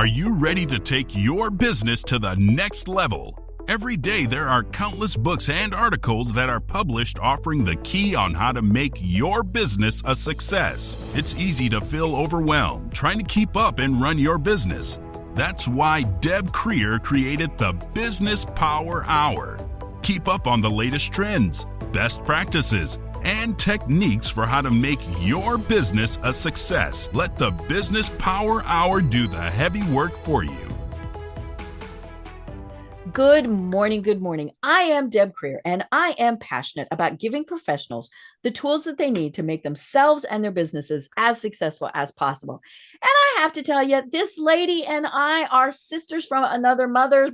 Are you ready to take your business to the next level? Every day there are countless books and articles that are published offering the key on how to make your business a success. It's easy to feel overwhelmed trying to keep up and run your business. That's why Deb Creer created the Business Power Hour. Keep up on the latest trends, best practices, and techniques for how to make your business a success. Let the Business Power Hour do the heavy work for you. Good morning. Good morning. I am Deb Creer, and I am passionate about giving professionals the tools that they need to make themselves and their businesses as successful as possible. And I have to tell you, this lady and I are sisters from another mother,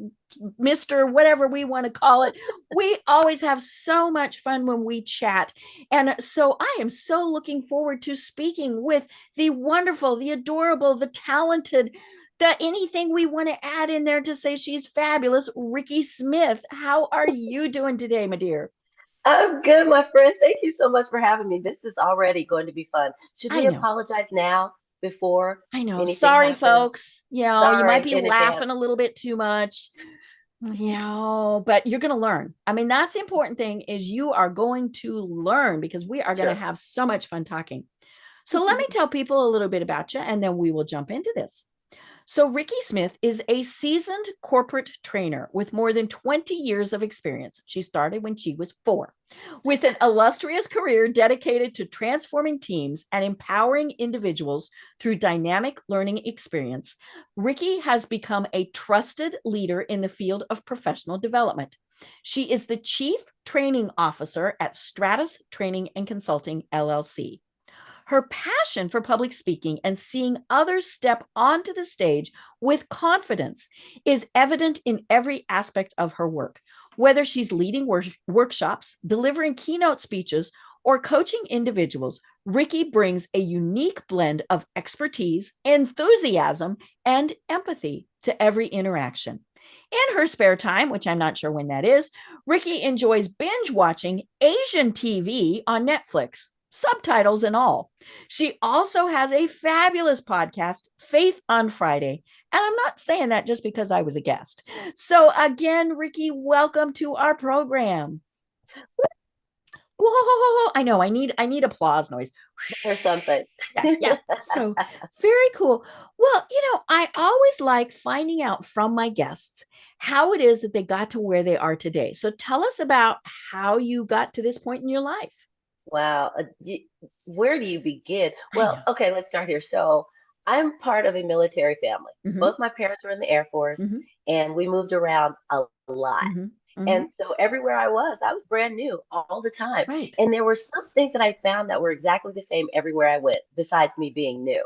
Mr. whatever we want to call it. We always have so much fun when we chat. And so I am so looking forward to speaking with the wonderful, the adorable, the talented, anything we want to add in there to say she's fabulous, Rikki Smith. How are you doing today, my dear? I'm good, my friend. Thank you so much for having me. This is already going to be fun. Should we apologize now before anything Sorry, happens? Folks. You might be laughing advance. a little bit too much. But you're going to learn. I mean, that's the important thing is you are going to learn because we are going to have so much fun talking. So let me tell people a little bit about you, and then we will jump into this. So Rikki Smith is a seasoned corporate trainer with more than 20 years of experience. She started when she was 4, with an illustrious career dedicated to transforming teams and empowering individuals through dynamic learning experience. Rikki has become a trusted leader in the field of professional development. She is the Chief Training Officer at Stratus Training and Consulting, LLC. Her passion for public speaking and seeing others step onto the stage with confidence is evident in every aspect of her work. Whether she's leading workshops, delivering keynote speeches, or coaching individuals, Rikki brings a unique blend of expertise, enthusiasm, and empathy to every interaction. In her spare time, which I'm not sure when that is, Rikki enjoys binge watching Asian TV on Netflix, subtitles and all. She also has a fabulous podcast, Faith on Friday. And I'm not saying that just because I was a guest. So again, Rikki, welcome to our program. Whoa, I know I need applause noise or something. Yeah. So very cool. Well, I always like finding out from my guests how it is that they got to where they are today. So tell us about how you got to this point in your life. Wow. Where do you begin? Well, okay, let's start here. So I'm part of a military family. Mm-hmm. Both my parents were in the Air Force, Mm-hmm. and we moved around a lot. Mm-hmm. Mm-hmm. And so everywhere I was brand new all the time. Right. And there were some things that I found that were exactly the same everywhere I went, besides me being new.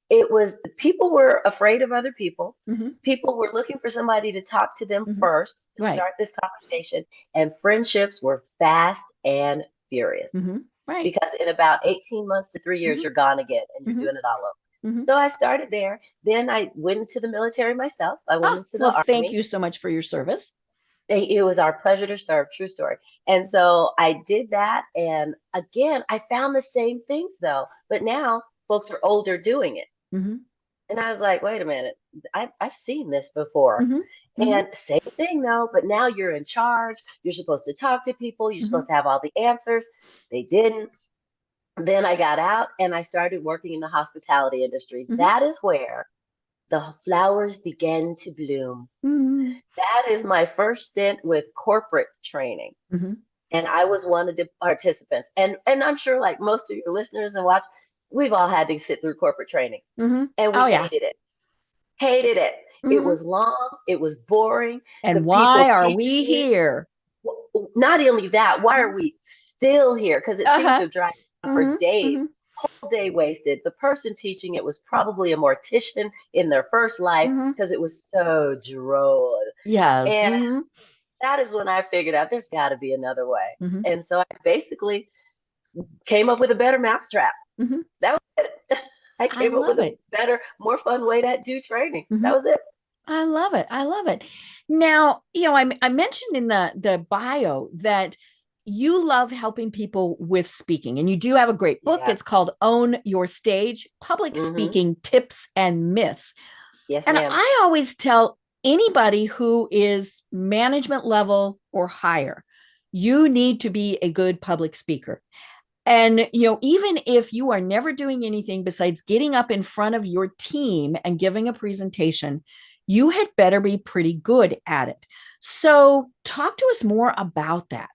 It was people were afraid of other people. Mm-hmm. People were looking for somebody to talk to them Mm-hmm. first to Right. start this conversation. And friendships were fast and furious. Mm-hmm. Right. Because in about 18 months to 3 years, Mm-hmm. you're gone again and you're Mm-hmm. doing it all over. Mm-hmm. So I started there. Then I went into the military myself. I went into the Army. Thank you so much for your service. It was our pleasure to serve, true story. And so I did that. And again, I found the same things though, but now folks are older doing it. Mm-hmm. And I was like, wait a minute, I've seen this before. Mm-hmm. And same thing though, but now you're in charge. You're supposed to talk to people. You're supposed to have all the answers. They didn't. Then I got out and I started working in the hospitality industry. Mm-hmm. That is where the flowers began to bloom. Mm-hmm. That is my first stint with corporate training. Mm-hmm. And I was one of the participants. And I'm sure like most of your listeners and watch, we've all had to sit through corporate training. Mm-hmm. And we hated it. Hated it. Mm-hmm. It was long. It was boring. And why are we here? Not only that, why are we still here? Because it seems to drive for days. Mm-hmm. Whole day wasted. The person teaching it was probably a mortician in their first life because it was so droll. Yes. And that is when I figured out there's got to be another way. Mm-hmm. And so I basically came up with a better mousetrap. Mm-hmm. That was it. I came up with a better, more fun way to do training. Mm-hmm. That was it. I love it. I love it. Now, I mentioned in the bio that you love helping people with speaking, and you do have a great book. It's called Own Your Stage, Public Speaking Tips and Myths. Yes, And ma'am. I always tell anybody who is management level or higher, you need to be a good public speaker. And, even if you are never doing anything besides getting up in front of your team and giving a presentation, you had better be pretty good at it. So, talk to us more about that.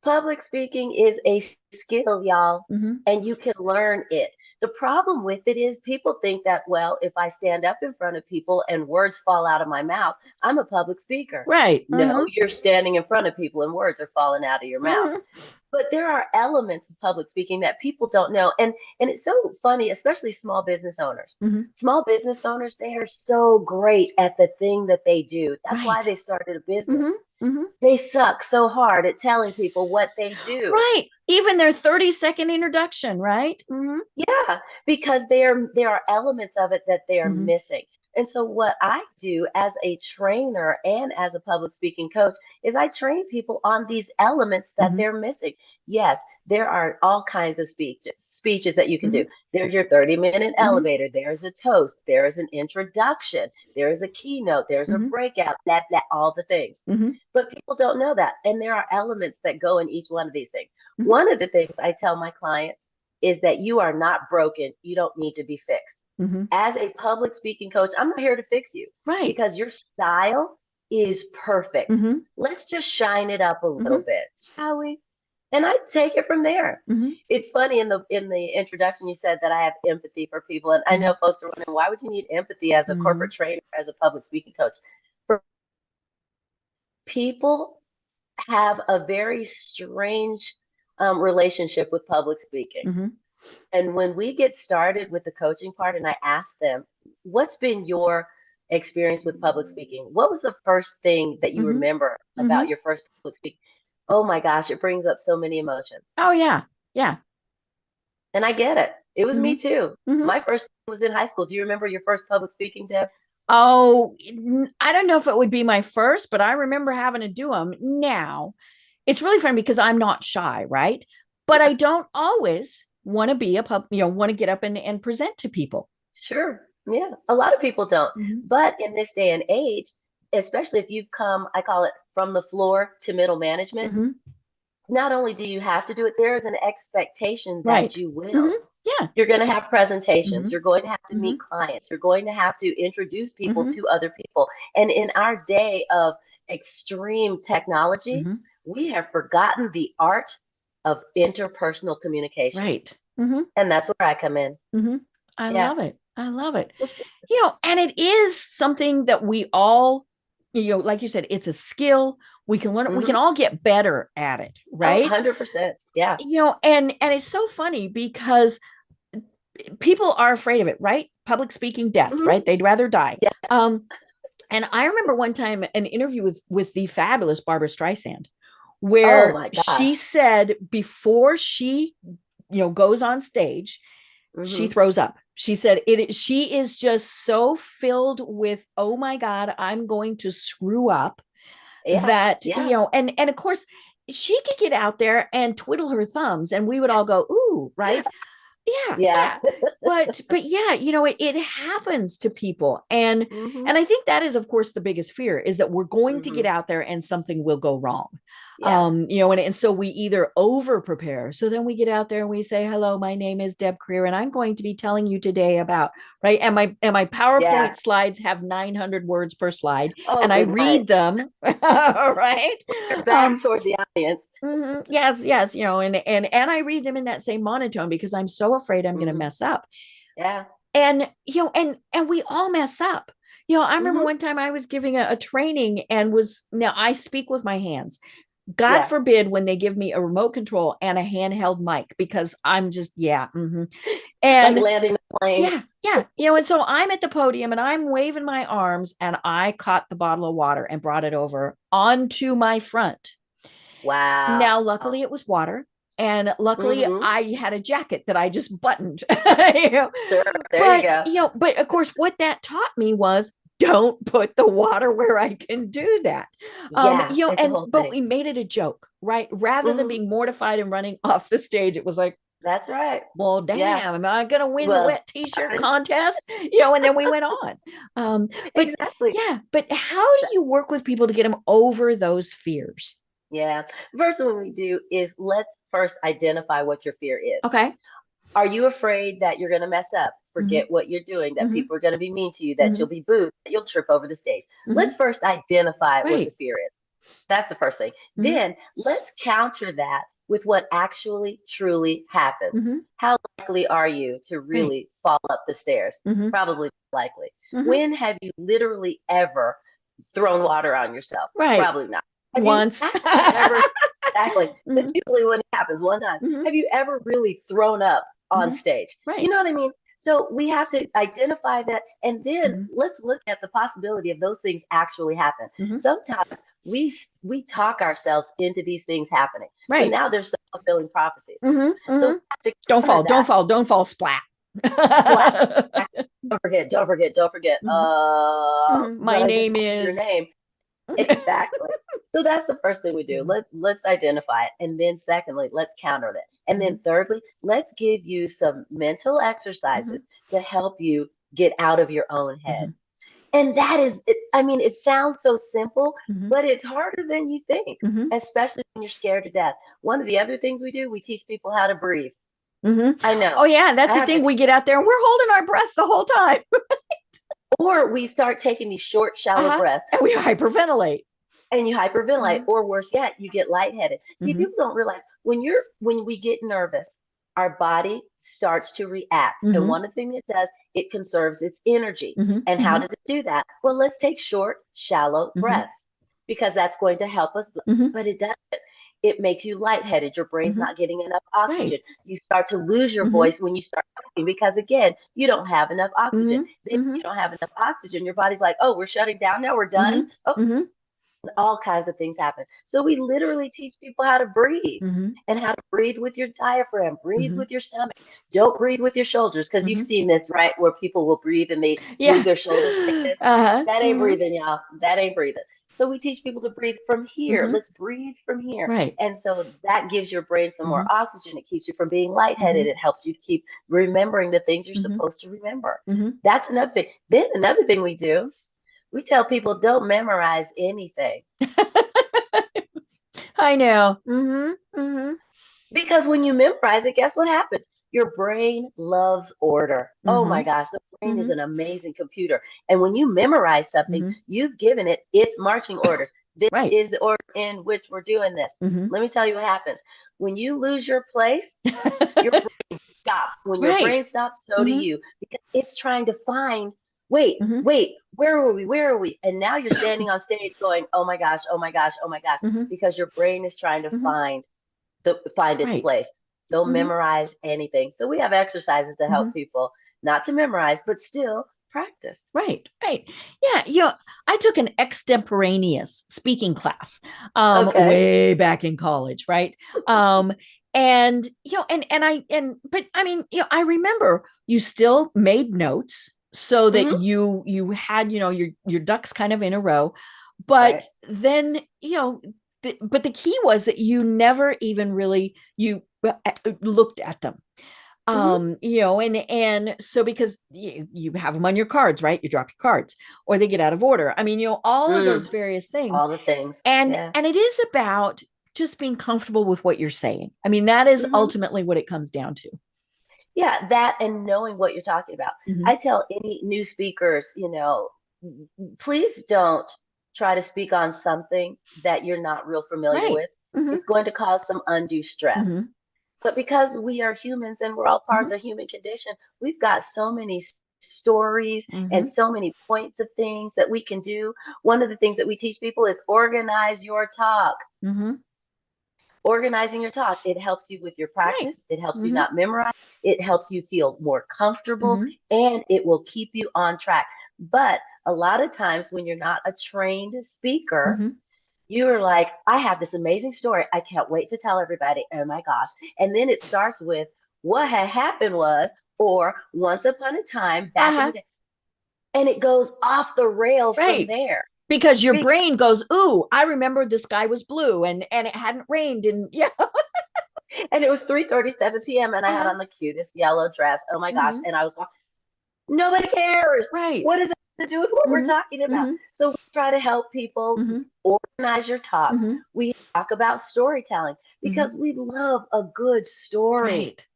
Public speaking is a skill, y'all, Mm-hmm. and you can learn it. The problem with it is people think that, well, if I stand up in front of people and words fall out of my mouth, I'm a public speaker. Right. No, you're standing in front of people and words are falling out of your mouth. Mm-hmm. But there are elements of public speaking that people don't know. And it's so funny, especially small business owners. Mm-hmm. Small business owners, they are so great at the thing that they do. That's why Right. they started a business. Mm-hmm. Mm-hmm. They suck so hard at telling people what they do. Right. Even their 30-second introduction, right? Mm-hmm. Yeah, because there are elements of it that they are Mm-hmm. missing. And so what I do as a trainer and as a public speaking coach is I train people on these elements that Mm-hmm. they're missing. Yes, there are all kinds of speeches that you can Mm-hmm. do. There's your 30-minute Mm-hmm. elevator, there's a toast, there's an introduction, there's a keynote, there's a Mm-hmm. breakout, that all the things. Mm-hmm. But people don't know that. And there are elements that go in each one of these things. Mm-hmm. One of the things I tell my clients is that you are not broken. You don't need to be fixed. Mm-hmm. As a public speaking coach, I'm not here to fix you Right. because your style is perfect. Mm-hmm. Let's just shine it up a little Mm-hmm. bit, shall we? And I take it from there. Mm-hmm. It's funny in the introduction you said that I have empathy for people, and I know folks are wondering why would you need empathy as a Mm-hmm. corporate trainer, as a public speaking coach? For people have a very strange relationship with public speaking. Mm-hmm. And when we get started with the coaching part, and I ask them, what's been your experience with public speaking? What was the first thing that you Mm-hmm. remember Mm-hmm. about your first public speaking? Oh my gosh, it brings up so many emotions. Oh, yeah. Yeah. And I get it. It was me Mm-hmm. too. Mm-hmm. My first was in high school. Do you remember your first public speaking, Deb? Oh, I don't know if it would be my first, but I remember having to do them. Now, it's really fun because I'm not shy, right? But I don't always want to be want to get up and present to people. Sure. Yeah. A lot of people don't. Mm-hmm. But in this day and age, especially if you've come, I call it from the floor to middle management, Mm-hmm. not only do you have to do it, there is an expectation that Right. you will. Mm-hmm. Yeah. You're going to have presentations. Mm-hmm. You're going to have to Mm-hmm. meet clients. You're going to have to introduce people Mm-hmm. to other people. And in our day of extreme technology, Mm-hmm. we have forgotten the art of interpersonal communication. Right. Mm-hmm. And that's where I come in. Mm-hmm. I Yeah. love it. I love it. And it is something that we all, like you said, it's a skill. We can learn. We can all get better at it, right? 100%. Yeah. And it's so funny because people are afraid of it, right? Public speaking, death, Mhm. right? They'd rather die. Yes. And I remember one time an interview with the fabulous Barbara Streisand, Oh where my she gosh. said before she, goes on stage, she Mhm. throws up. She said she is just so filled with, oh my God, I'm going to screw up Yeah. that, Yeah. and of course she could get out there and twiddle her thumbs and we would all go, ooh, right? Yeah. Yeah. But yeah, it happens to people. And Mhm. I think that is, of course, the biggest fear is that we're going to get Mhm. out there and something will go wrong. Yeah. And so we either over prepare. So then we get out there and we say, hello, my name is Deb Creer, and I'm going to be telling you today about, right. And my PowerPoint Yeah. slides have 900 words per slide, Oh, and I good night. read them. Right. Your back toward the audience. Yes. And I read them in that same monotone because I'm so afraid I'm going to Mhm. mess up. Yeah. And and we all mess up. I remember Mhm. one time I was giving a training and now I speak with my hands. God Yeah. forbid when they give me a remote control and a handheld mic, because I'm just, Like And landing the plane. yeah. And so I'm at the podium and I'm waving my arms and I caught the bottle of water and brought it over onto my front. Wow. Now, luckily it was water. And luckily Mhm. I had a jacket that I just buttoned, Sure. There you go. But of course, what that taught me was don't put the water where I can do that. Yeah. It's a whole But thing. we made it a joke, right? Rather than Mhm. being mortified and running off the stage, it was like, That's right. Well, Yeah. damn, am I going to win the Well, wet t-shirt contest? And then we went on. But exactly. yeah, but how do you work with people to get them over those fears? Yeah. First one we do is let's first identify what your fear is. Okay. Are you afraid that you're going to mess up, Hmm. forget what you're doing, that Hmm. people are going to be mean to you, that Hmm. you'll be booed, that you'll trip over the stage? Hmm. Let's first identify what the Right. fear is. That's the first thing. Hmm. Then let's counter that with what actually truly happens. Hmm. How likely are you to Right. really fall up the stairs? Hmm. Probably likely. Hmm. When have you literally ever thrown water on yourself? Right. Probably not. Have you Once. actually ever, exactly, that's Hmm. usually when it happens one time. Hmm. Have you ever really thrown up on Hmm. stage? You Right. know what I mean? So we have to identify that, and then Hmm. let's look at the possibility of those things actually happen. Hmm. Sometimes we talk ourselves into these things happening. So Right. now there's self-fulfilling prophecies. Hmm. So Hmm. we have to Don't counter fall. Don't that. fall. Don't fall. Splat. Splat. Don't forget. Don't forget. Don't forget. Hmm. Hmm. But My I just name told you your is. name. Exactly. So that's the first thing we do. Hmm. Let's identify it. And then secondly, let's counter it. And Hmm. then thirdly, let's give you some mental Hmm. exercises to help you get out of your own head. Hmm. And that is, I mean, it sounds so simple, Hmm. but it's harder than you think, Hmm. especially when you're scared to death. One of the other things we do, we teach people how to breathe. Hmm. I know. Oh yeah, I that's the have to, thing. We get out there and we're holding our breath the whole time. or we start taking these short, shallow Uh-huh. breaths And we hyperventilate. and you hyperventilate, Hmm. or worse yet, you get lightheaded. See, Hmm. people don't realize when we get nervous, our body starts to react. And Hmm. one of the things it does, it conserves its energy. Hmm. And how Hmm. does it do that? Well, let's take short, shallow Hmm. breaths because that's going to help us. Hmm. But it doesn't. It makes you lightheaded. Your brain's Hmm. not getting enough Right. oxygen. You start to lose your Hmm. voice when you start talking because, again, you don't have enough oxygen. Hmm. Then Hmm. you don't have enough oxygen. Your body's like, oh, we're shutting down now. We're Hmm. done. Oh, Hmm. all kinds of things happen. So we literally teach people how to breathe Hmm. and how to breathe with your diaphragm, breathe Hmm. with your stomach. Don't breathe with your shoulders because you've Hmm. seen this, right? Where people will breathe and they move Yeah. their shoulders like this. Uh-huh. That ain't Hmm. breathing, y'all. That ain't breathing. So we teach people to breathe from here. Hmm. Let's breathe from here. Right. And so that gives your brain some more Hmm. oxygen. It keeps you from being lightheaded. Hmm. It helps you keep remembering the things you're Hmm. supposed to remember. Hmm. That's another thing. Then another thing we tell people don't memorize anything. I know. Hmm. Hmm. Because when you memorize it, guess what happens? Your brain loves order. Oh my Hmm. gosh, the brain is Hmm. an amazing computer. And when you memorize something, Hmm. you've given it its marching orders. This Right. is the order in which we're doing this. Hmm. Let me tell you what happens. When you lose your place, your brain stops. When your Right. brain stops, so do Hmm. you. Because it's trying to find, wait, Hmm. wait, where are we? Where are we? And now you're standing on stage going, oh my gosh, oh my gosh, oh my gosh, Hmm. because your brain is trying to Hmm. find its Right. place. Don't Hmm. memorize anything. So we have exercises to Hmm. help people not to memorize, but still practice. Right, right. Yeah, I took an extemporaneous speaking class Okay. way back in college, right? Um and but I mean, I remember you still made notes so that Hmm. you had, your ducks kind of in a row, but Right. then, but the key was that you never even really you looked at them, Hmm. and so because you have them on your cards, right? You drop your cards or they get out of order. I mean, all of those Mm, various things. all the things. and Yeah. and it is about just being comfortable with what you're saying. I mean, that is Hmm. ultimately what it comes down to. Yeah, that and knowing what you're talking about. Hmm. I tell any new speakers, please don't try to speak on something that you're not real familiar Right. with. Hmm. It's going to cause some undue stress. Hmm. But because we are humans and we're all part of Hmm. the human condition, we've got so many stories and Hmm. so many points of things that we can do. One of the things that we teach people is organize your talk. Hmm. Organizing your talk, it helps you with your Right. practice, it helps you Hmm. not memorize, it helps you feel more comfortable, Hmm. and it will keep you on track. But a lot of times when you're not a trained speaker, Hmm. you're like, I have this amazing story. I can't wait to tell everybody. Oh my gosh. And then it starts with what had happened was, or once upon a time back in Uh-huh. the day. And it goes off the rails from Right. there. Because your Because brain goes, ooh, I remember the sky was blue and it hadn't rained, and yeah. And it was 3:37 p.m. and I had on the cutest yellow dress. Oh my gosh. And I was going, nobody cares. Right. What does it have to do with what we're talking about? So we try to help people organize your talk. We talk about storytelling because we love a good story. Right.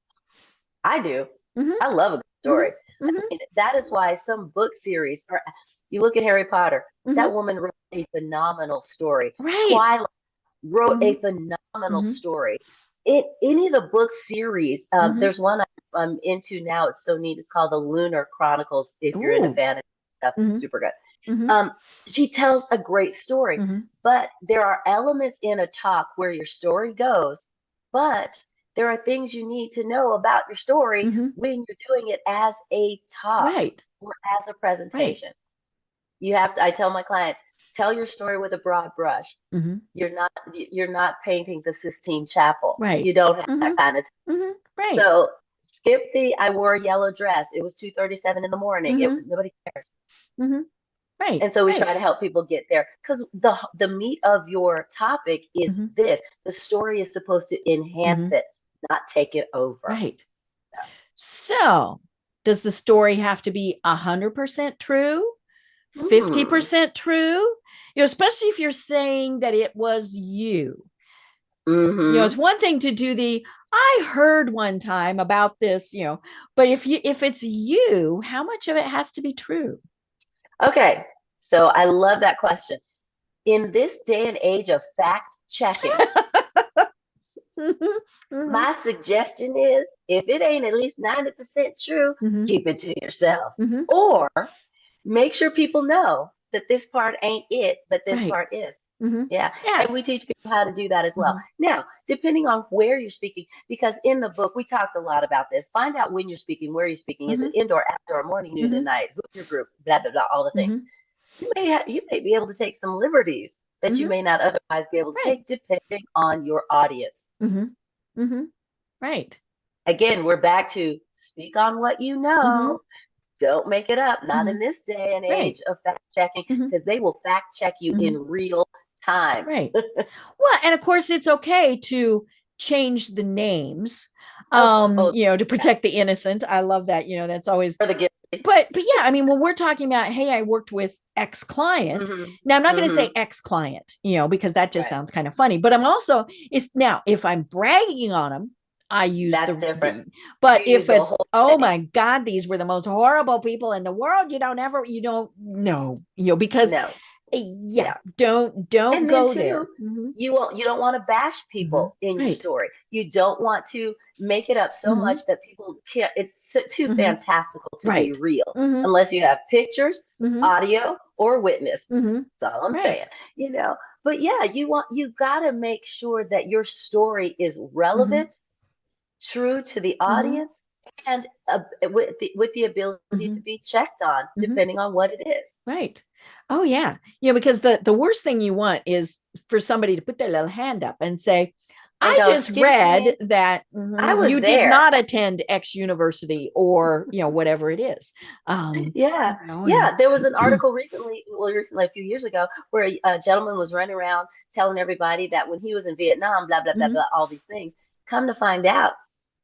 I do. I love a good story. I mean, that is why some book series are, you look at Harry Potter, that woman wrote a phenomenal story. Right. Twilight wrote a phenomenal story. Any of the book series, there's one I'm into now. It's so neat. It's called The Lunar Chronicles. If you're into fantasy stuff, it's super good. She tells a great story, but there are elements in a talk where your story goes, but there are things you need to know about your story when you're doing it as a talk or as a presentation. You have to, I tell my clients, tell your story with a broad brush. You're not painting the Sistine Chapel. You don't have that kind of time. So skip I wore a yellow dress. It was 2:37 in the morning. Nobody cares. Right. And so we try to help people get there because the meat of your topic is this. The story is supposed to enhance it, not take it over. Right. So does the story have to be 100% true? 50% true? Especially if you're saying that it was you. It's one thing to do I heard one time about this, but if it's you, how much of it has to be true? Okay. So I love that question. In this day and age of fact checking, my suggestion is if it ain't at least 90% true, keep it to yourself. Or make sure people know that this part ain't it, but this part is. Yeah. And we teach people how to do that as well. Now, depending on where you're speaking, because in the book, we talked a lot about this. Find out when you're speaking, where you're speaking. Is it indoor, outdoor, morning, noon, and night? Who's your group? Blah, blah, blah, all the things. You may be able to take some liberties that you may not otherwise be able to take depending on your audience. Right. Again, we're back to speak on what you know. Don't make it up. Not in this day and age of fact checking, because they will fact check you in real time. Right. Well, and of course, it's okay to change the names, to protect the innocent. I love that. That's always. But yeah, I mean, when we're talking about, hey, I worked with X client. Now, I'm not going to say X client, because that just sounds kind of funny. But I'm also now if I'm bragging on them, I use different. But if it's, oh my God, these were the most horrible people in the world, you don't know, because don't go there. You don't want to bash people in your story. You don't want to make it up so much that people can't. It's too fantastical to be real, unless you have pictures, audio, or witness. That's all I'm saying. But yeah, you got to make sure that your story is relevant, true to the audience, and with the ability to be checked on depending on what it is. Right. Oh yeah. Because the worst thing you want is for somebody to put their little hand up and say, I just read that you did not attend X university or, whatever it is. There was an article recently, a few years ago, where a gentleman was running around telling everybody that when he was in Vietnam, blah, blah, blah, blah, all these things. Come to find out,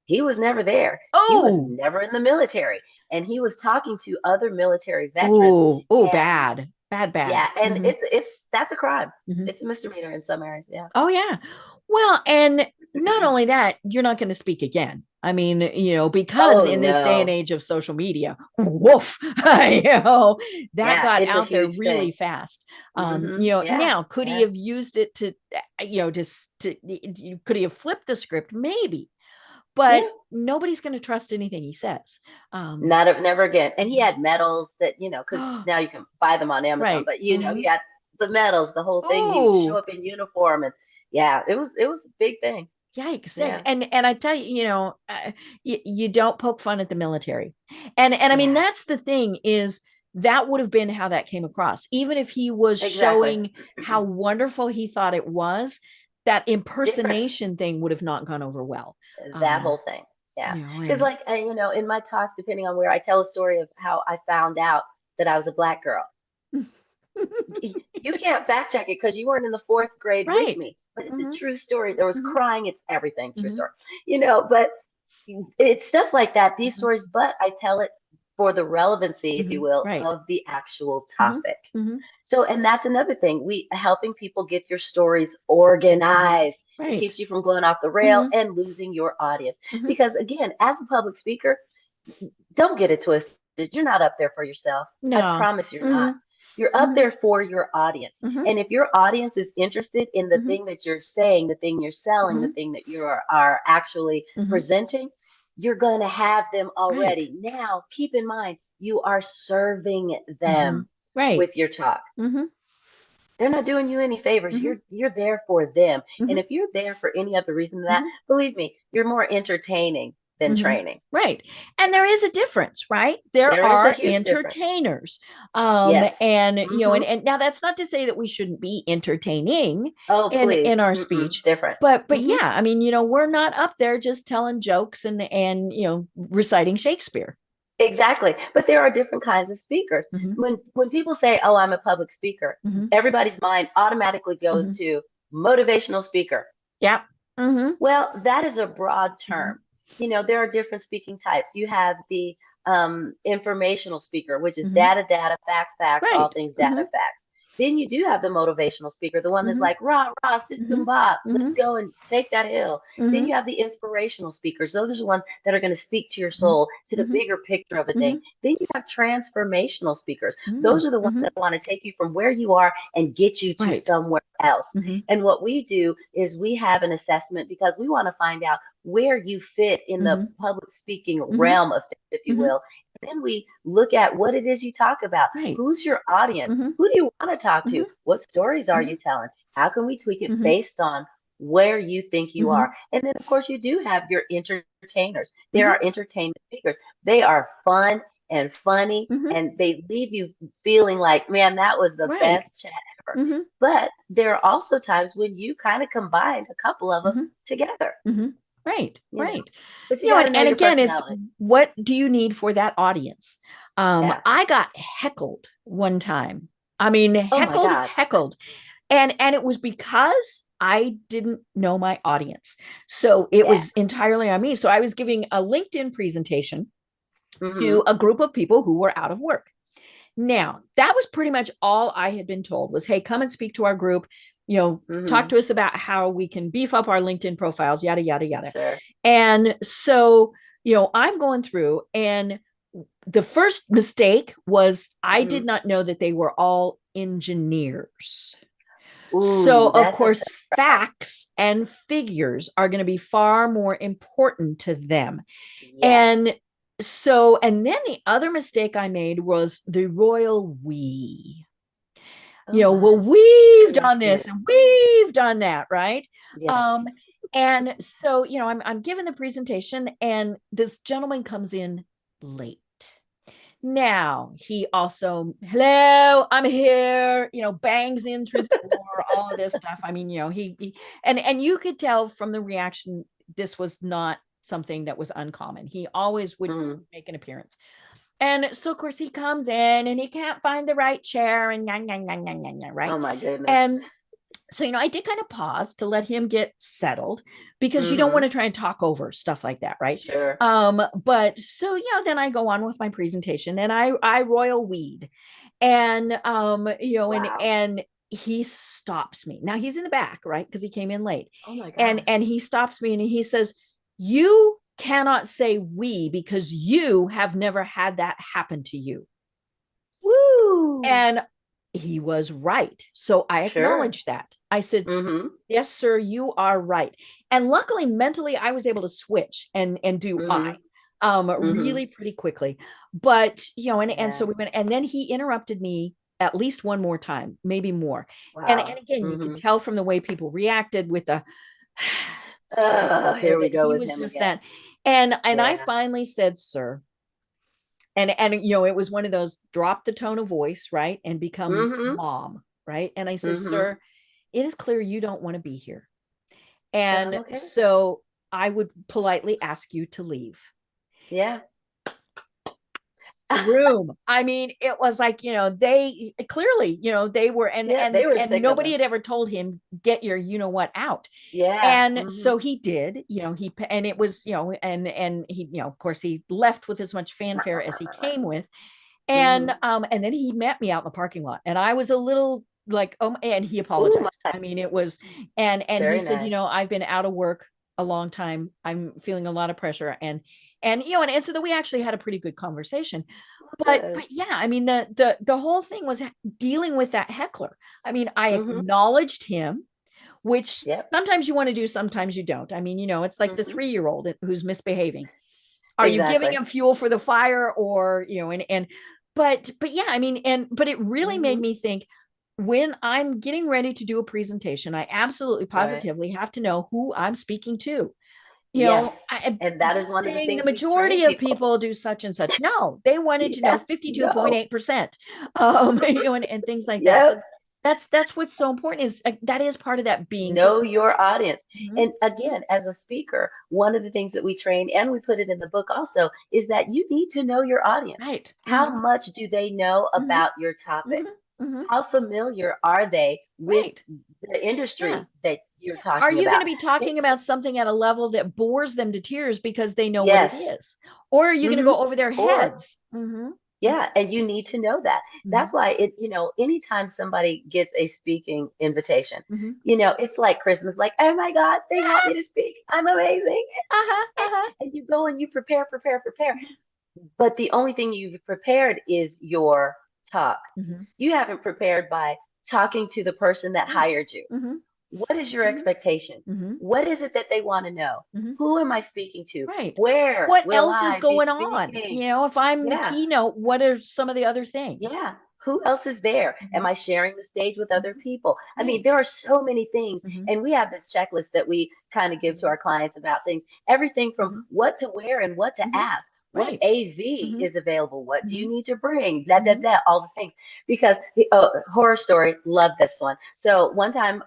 he was never there. He was never in the military. And he was talking to other military veterans. Bad. Yeah, and that's a crime. It's a misdemeanor in some areas. Yeah. Oh yeah. Well, and not only that, you're not going to speak again. I mean, because in this day and age of social media, woof, that got out there really fast. Now could he have used it to, could he have flipped the script? Maybe. But nobody's going to trust anything he says. Never again. And he had medals that, because now you can buy them on Amazon, but he had the medals, the whole thing. He would show up in uniform, and it was a big thing. Yikes. Yeah. And I tell you, you don't poke fun at the military. And I mean, that's the thing is that would have been how that came across. Even if he was showing how wonderful he thought it was, that impersonation thing would have not gone over well. That whole thing. Yeah. Because in my talks, depending on where I tell a story of how I found out that I was a Black girl. You can't fact check it because you weren't in the 4th grade with me. but it's Mm-hmm. a true story. There was Mm-hmm. crying. It's everything. True Mm-hmm. story. But it's stuff like that, these Mm-hmm. stories, but I tell it for the relevancy, if Mm-hmm. you will, Right. of the actual Mm-hmm. topic. Mm-hmm. So, and that's another thing, we helping people get your stories Mm-hmm. organized. It Right. keeps you from going off the rail Mm-hmm. and losing your audience. Mm-hmm. Because again, as a public speaker, don't get it twisted. You're not up there for yourself. I No. promise you're not. Mm-hmm. You're up Mm-hmm. there for your audience. Mm-hmm. And if your audience is interested in the Mm-hmm. thing that you're saying, the thing you're selling, the Mm-hmm. thing that you are actually Mm-hmm. presenting, you're going to have them Right. already. Now, keep in mind, you are serving Mm-hmm. them Right. with your talk. Mm-hmm. They're not doing you any favors. Mm-hmm. You're there for them. And Mm-hmm. if you're there for any other reason than that, Mm-hmm. believe me, you're more entertaining than Mm-hmm. training. Right. And there is a difference, right? There There is a are huge difference. entertainers. Yes. And Hmm. and now that's not to say that we shouldn't be entertaining Oh, please. in our Mm-mm. speech. Different. But Hmm. yeah, I mean, we're not up there just telling jokes and reciting Shakespeare. Exactly. But there are different kinds of speakers. Hmm. When people say, "Oh, I'm a public speaker," Hmm. everybody's mind automatically goes Hmm. to motivational speaker. Yeah. Hmm. Well, that is a broad Hmm. term. There are different speaking types. You have the informational speaker, which is Hmm. data, data, facts, facts, all Right. things Hmm. data, facts. Then you do have the motivational speaker, the one that's Hmm. like, rah, rah, Hmm. system bop, let's Hmm. go and take that hill. Then Hmm. you have the inspirational speakers. Those are the ones that are going to speak to your Hmm. soul, to the Hmm. bigger picture of a Hmm. thing. Then you have transformational speakers. Hmm. Those are the ones Hmm. that want to take you from where you are and get you to Right. somewhere else. Hmm. And what we do is we have an assessment because we want to find out where you fit in the Hmm. public speaking Hmm. realm of things, if you Hmm. will. And then we look at what it is you talk about. Right. Who's your audience? Hmm. Who do you want to talk to? Hmm. What stories are Hmm. you telling? How can we tweak it Hmm. based on where you think you Hmm. are? And then, of course, you do have your entertainers. There Hmm. are entertainment speakers. They are fun and funny, Hmm. and they leave you feeling like, man, that was the Right. best chat ever. Hmm. But there are also times when you kind of combine a couple of them Hmm. together, Hmm. Right. you know. Right. But you got to know And your again, it's personality. what do you need for that audience? Yeah. I got heckled one time. I mean, Oh my heckled, God. heckled. And it was because I didn't know my audience. So it Yeah. was entirely on me. So I was giving a LinkedIn presentation to Mm-hmm. a group of people who were out of work. Now, that was pretty much all I had been told was, hey, come and speak to our group, talk Mm-hmm. to us about how we can beef up our LinkedIn profiles, yada, yada, yada. Sure. And so, I'm going through, and the first mistake was I did Mm-hmm. not know that they were all engineers. So, Ooh, of that's a course, facts and figures are going to be far more important to them. yes. And then the other mistake I made was the royal we. Oh Well, my we've done this goodness. and we've done that, right? Yes. Um, and so, I'm giving the presentation, and this gentleman comes in late. Now he also, hello, I'm here, bangs in through the door, all of this stuff. I mean, and you could tell from the reaction, this was not something that was uncommon. He always would Mm. make an appearance. And so, of course, he comes in and he can't find the right chair and right? Oh my goodness. And so, I did kind of pause to let him get settled because you don't want Mm-hmm. to try and talk over stuff like that, right? Sure. But so, then I go on with my presentation and I royal weed. And Wow. and he stops me. Now he's in the back, right? Because he came in late. Oh my And gosh. and he stops me and he says, you cannot say we because you have never had that happen to you. Woo. And he was right. So I Sure. acknowledged that. I said, Mm-hmm. yes, sir, you are right. And luckily, mentally, I was able to switch and do Mm-hmm. I Mm-hmm. really pretty quickly. But, and so Yeah. we went, and then he interrupted me at least one more time, maybe more. And Wow. again, you could Mm-hmm. tell from the way people reacted with the, Here we that go he with was him just again. that. And I Yeah. finally said, sir, and it was one of those drop the tone of voice, right? And become Mm-hmm. mom, right? And I said, Mm-hmm. sir, it is clear you don't want to be here. And I'm And okay with that. so I would politely ask you to leave. Yeah. room. I mean, it was like, they clearly, they were, Yeah, they were and sick of nobody him. had ever told him, get your, what out. Yeah. And Hmm. so he did, and it was, and he, of course he left with as much fanfare as he came with. Hmm. And then he met me out in the parking lot, and I was a little like, and he Ooh, apologized. I mean, it was, and he very said, nice. I've been out of work a long time. I'm feeling a lot of pressure. And so that we actually had a pretty good conversation. But Good. yeah, I mean, the whole thing was dealing with that heckler. I mean, I Hmm. acknowledged him, which Yep. sometimes you want to do, sometimes you don't. I mean, it's like the Hmm. 3-year-old who's misbehaving. Are you giving Exactly. him fuel for the fire, or, but yeah, I mean, but it really made Hmm. me think, when I'm getting ready to do a presentation, I absolutely Right. positively have to know who I'm speaking to. Yes. I And that is just one of the saying the things we train majority of people. people do such and such. No, they wanted to know Yes. No. 52.8%, and things like that. So Yep. that's what's so important, is that is part of that being Know prepared. your audience. Mhm. And again, as a speaker, one of the things that we train, and we put it in the book also, is that you need to know your audience. Right. How Mhm. much do they know Mhm. about your topic? Mhm. Mhm. How familiar are they with Right. the Yeah. industry that you're Are talking you going about? to be talking about something at a level that bores them to tears because they know what it Yes. is? Or are you going to Hmm. go over their Or heads? Mm-hmm. yeah, and you need to know that. Mm-hmm. That's why anytime somebody gets a speaking invitation, Mm-hmm. it's like Christmas, like, oh my God, they want me to speak. I'm amazing. Uh-huh. And, Uh-huh. and you go and you prepare, prepare, prepare. But the only thing you've prepared is your talk. Mm-hmm. You haven't prepared by talking to the person that Right. hired you. Mm-hmm. What is your Mm-hmm. expectation? Mm-hmm. What is it that they want to know? Mm-hmm. Who am I speaking to? Right. Where What will else is I be going on? speaking? If I'm the Yeah, keynote, what are some of the other things? yeah. Who else is there? Am Mm-hmm. I sharing the stage with other Mm-hmm. people? I mean, Right. there are so many things. Mm-hmm. And we have this checklist that we kind of give to Mm-hmm. our clients about things, everything from Mm-hmm. what to wear and what to Mm-hmm. ask. What Right. AV Mm-hmm. is available? What do Mm-hmm. you need to bring? Blah, blah, Mm-hmm. blah, all the things. Because, oh, horror story, love this one. So one time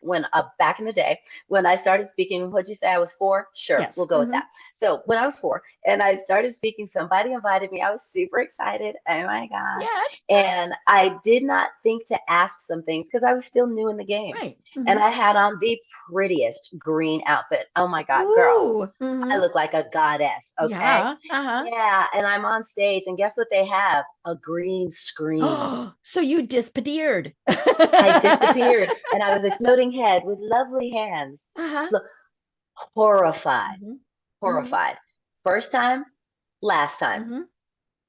when back in the day when I started speaking, what'd you say I was 4? Sure, Yes. we'll go with Mm-hmm. that. So when I was 4 and I started speaking, somebody invited me. I was super excited. Oh my gosh. Yeah. And I did not think to ask some things because I was still new in the game. Right. And Mm-hmm. I had on the prettiest green outfit. Oh my God, girl, Ooh. I Mm-hmm. look like a goddess. Okay. Yeah. Uh-huh. Yeah. And I'm on stage, and guess what they have? A green screen. Oh, so you disappeared. I disappeared, and I was a floating head with lovely hands. Uh-huh. Flo- Horrified, Mm-hmm. Mm-hmm. horrified. First time, last time. Mm-hmm.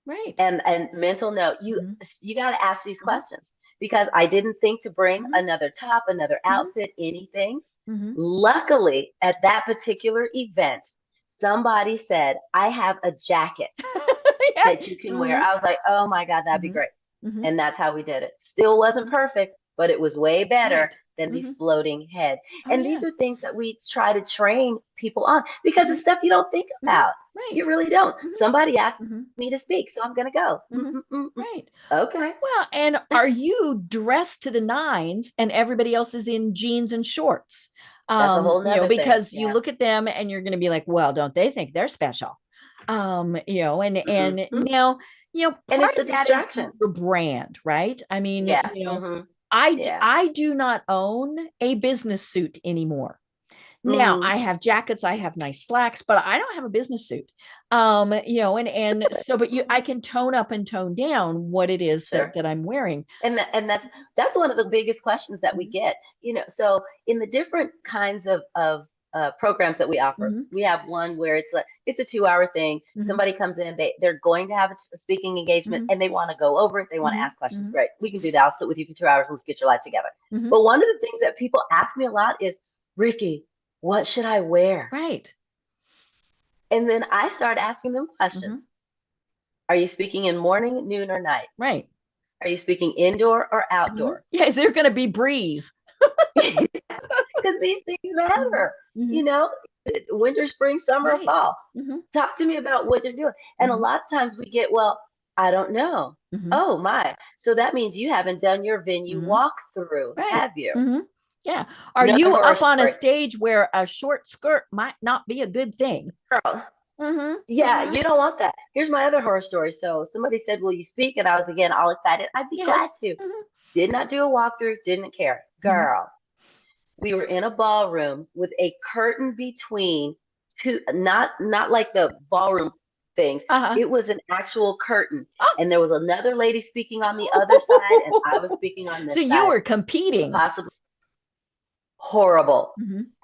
Right. And mental note, you Mm-hmm. you got to ask these Mm-hmm. questions because I didn't think to bring Mm-hmm. another top, another Mm-hmm. outfit, anything. Mm-hmm. Luckily, at that particular event, somebody said, I have a jacket Yeah. that you can wear. Mm-hmm. I was like, oh my God, that'd be Mm-hmm. great. Mm-hmm. And that's how we did it. Still wasn't Mm-hmm. perfect, but it was way better Right. than the Mm-hmm. floating head. Oh, And yeah. these are things that we try to train people on because Mm-hmm. it's stuff you don't think Mm-hmm. about. Right. You really don't. Mm-hmm. Somebody asked Mm-hmm. me to speak, so I'm going to go. Mm-hmm. Right. Okay. Well, and are you dressed to the nines and everybody else is in jeans and shorts? That's a whole nother thing. Because you Yeah. look at them and you're going to be like, well, don't they think they're special? And Hmm. now, And part it's a of that is distraction. your brand, right? I mean, Yeah. Hmm. Yeah. I do not own a business suit anymore. Now Hmm. I have jackets, I have nice slacks, but I don't have a business suit. And so, but I can tone up and tone down what it is that Sure. I'm wearing. And that's one of the biggest questions that we get. So in the different kinds of programs that we offer, Mm-hmm. we have one where it's a 2-hour thing. Mm-hmm. Somebody comes in, they're going to have a speaking engagement, Mm-hmm. and they want to go over it. They want to ask questions. Mm-hmm. Great, we can do that. I'll sit with you for 2 hours. Let's get your life together. Mm-hmm. But one of the things that people ask me a lot is, Rikki, what should I wear? Right. And then I start asking them Mm-hmm. questions. Are you speaking in morning, noon, or night? Right. Are you speaking indoor or Mm-hmm. outdoor? Yeah, is there going to be breeze? Because these things matter, Mm-hmm. you know, winter, spring, summer, or Right. fall. Mm-hmm. Talk to me about what you're doing. And a Mm-hmm. lot of times we get, well, I don't know. Mm-hmm. Oh my. So that means you haven't done your venue Mm-hmm. walkthrough, Right. have you? Mm-hmm. Yeah. Are Another you horror up on a story. stage where a short skirt might not be a good thing? Girl, Yeah, you don't want that. Here's my other horror story. So somebody said, "Will you speak?" And I was again all excited. I'd be Yes. glad to. Did not do a walkthrough, didn't care. Girl, we were in a ballroom with a curtain between two, not like the ballroom things. It was an actual curtain. Oh. And there was another lady speaking on the other side, and I was speaking on this So side. you were competing. Possibly horrible.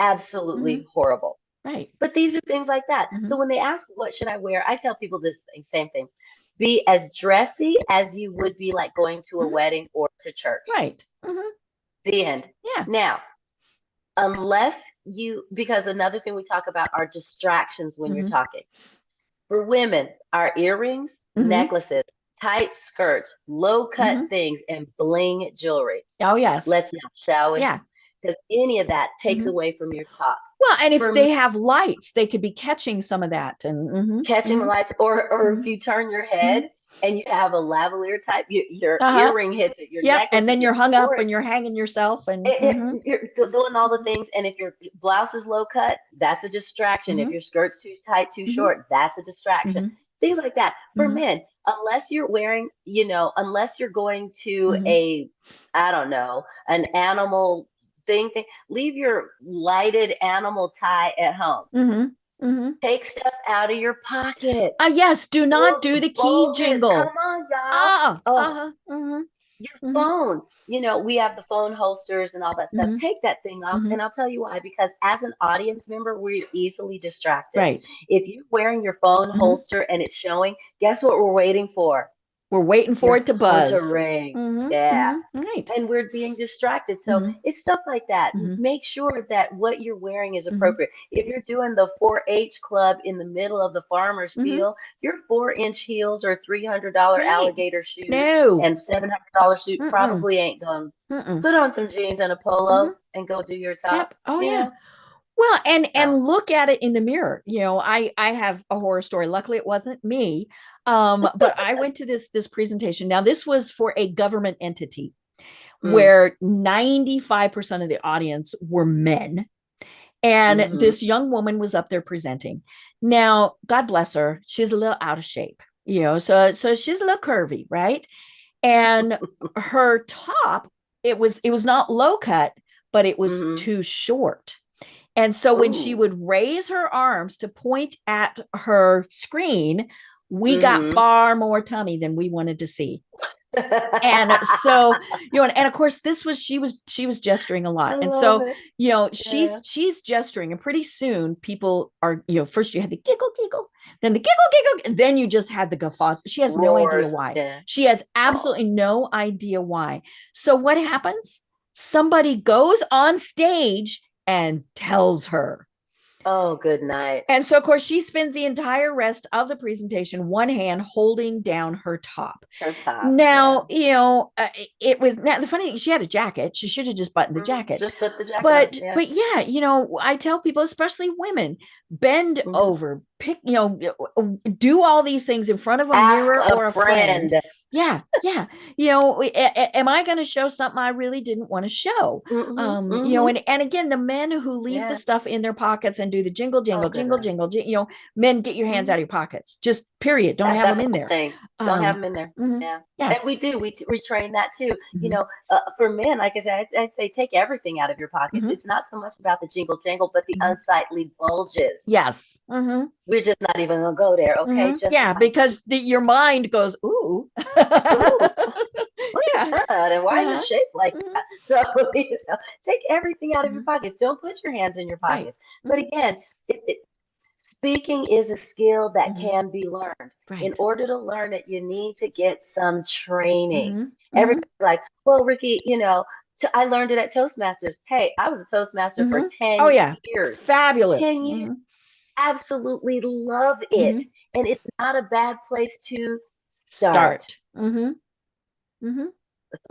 Absolutely horrible. Right. But these are things like that. So when they ask, what should I wear? I tell people this same thing. Be as dressy as you would be like going to a wedding or to church. Right. The end. Yeah. Now, because another thing we talk about are distractions when you're talking. For women, our earrings, necklaces, tight skirts, low cut things, and bling jewelry. Oh, yes. Let's not, shall we? Yeah. Because any of that takes away from your talk. Well, and if they have lights, they could be catching some of that. And catching the lights, or if you turn your head and you have a lavalier type, your earring hits it, your necklace, and then you're hung up and you're hanging yourself, and you're doing all the things. And if your blouse is low cut, that's a distraction. If your skirt's too tight, too short, that's a distraction. Things like that. For men, unless you're wearing, unless you're going to I don't know, an animal thing, leave your lighted animal tie at home. Take stuff out of your pocket. Yes, do not do the key jingle. Come on, y'all. Your phone. We have the phone holsters and all that stuff. Take that thing off. And I'll tell you why. Because as an audience member, we're easily distracted. Right. If you're wearing your phone holster and it's showing, guess what we're waiting for? We're waiting for it to buzz. To ring. Right. And we're being distracted. So it's stuff like that. Make sure that what you're wearing is appropriate. If you're doing the 4-H club in the middle of the farmer's field, your 4-inch heels or $300 alligator shoes and $700 suit probably ain't going to put on some jeans and a polo and go do your top. Yep. Oh, yeah. Well, and look at it in the mirror. I have a horror story. Luckily, it wasn't me. But I went to this presentation. Now, this was for a government entity where 95% of the audience were men. And this young woman was up there presenting. Now, God bless her. She's a little out of shape, so she's a little curvy, right? And her top, it was not low cut, but it was too short. And so when she would raise her arms to point at her screen, we got far more tummy than we wanted to see. And so, and of course she was gesturing a lot. And so, she's gesturing, and pretty soon people are, first you had the giggle, then the giggle, and then you just had the guffaws. She has no idea why. Yeah. She has absolutely no idea why. So what happens? Somebody goes on stage and tells her. Oh, good night. And so, of course, she spends the entire rest of the presentation, one hand holding down her top. Now, it was the funny thing, she had a jacket. She should have just buttoned the jacket. Just put the jacket but on, but yeah, I tell people, especially women, bend over, pick, do all these things in front of a mirror or a friend. Yeah. Am I going to show something I really didn't want to show? And again, the men who leave the stuff in their pockets and do the jingle, men, get your hands out of your pockets. Just period. Don't have them in there. Don't have them in there. Yeah. And we train that too. For men, like I said, I say take everything out of your pockets. It's not so much about the jingle, but the unsightly bulges. Yes. We're just not even gonna go there. Okay. Because your mind goes, ooh. And why is it shaped like that? So take everything out of your pockets. Don't put your hands in your pockets. But again, speaking is a skill that can be learned. In order to learn it, you need to get some training. Everybody's like, well, Rikki, I learned it at Toastmasters. Hey, I was a Toastmaster for 10 years. Fabulous. 10 years. Absolutely love it. And it's not a bad place to start.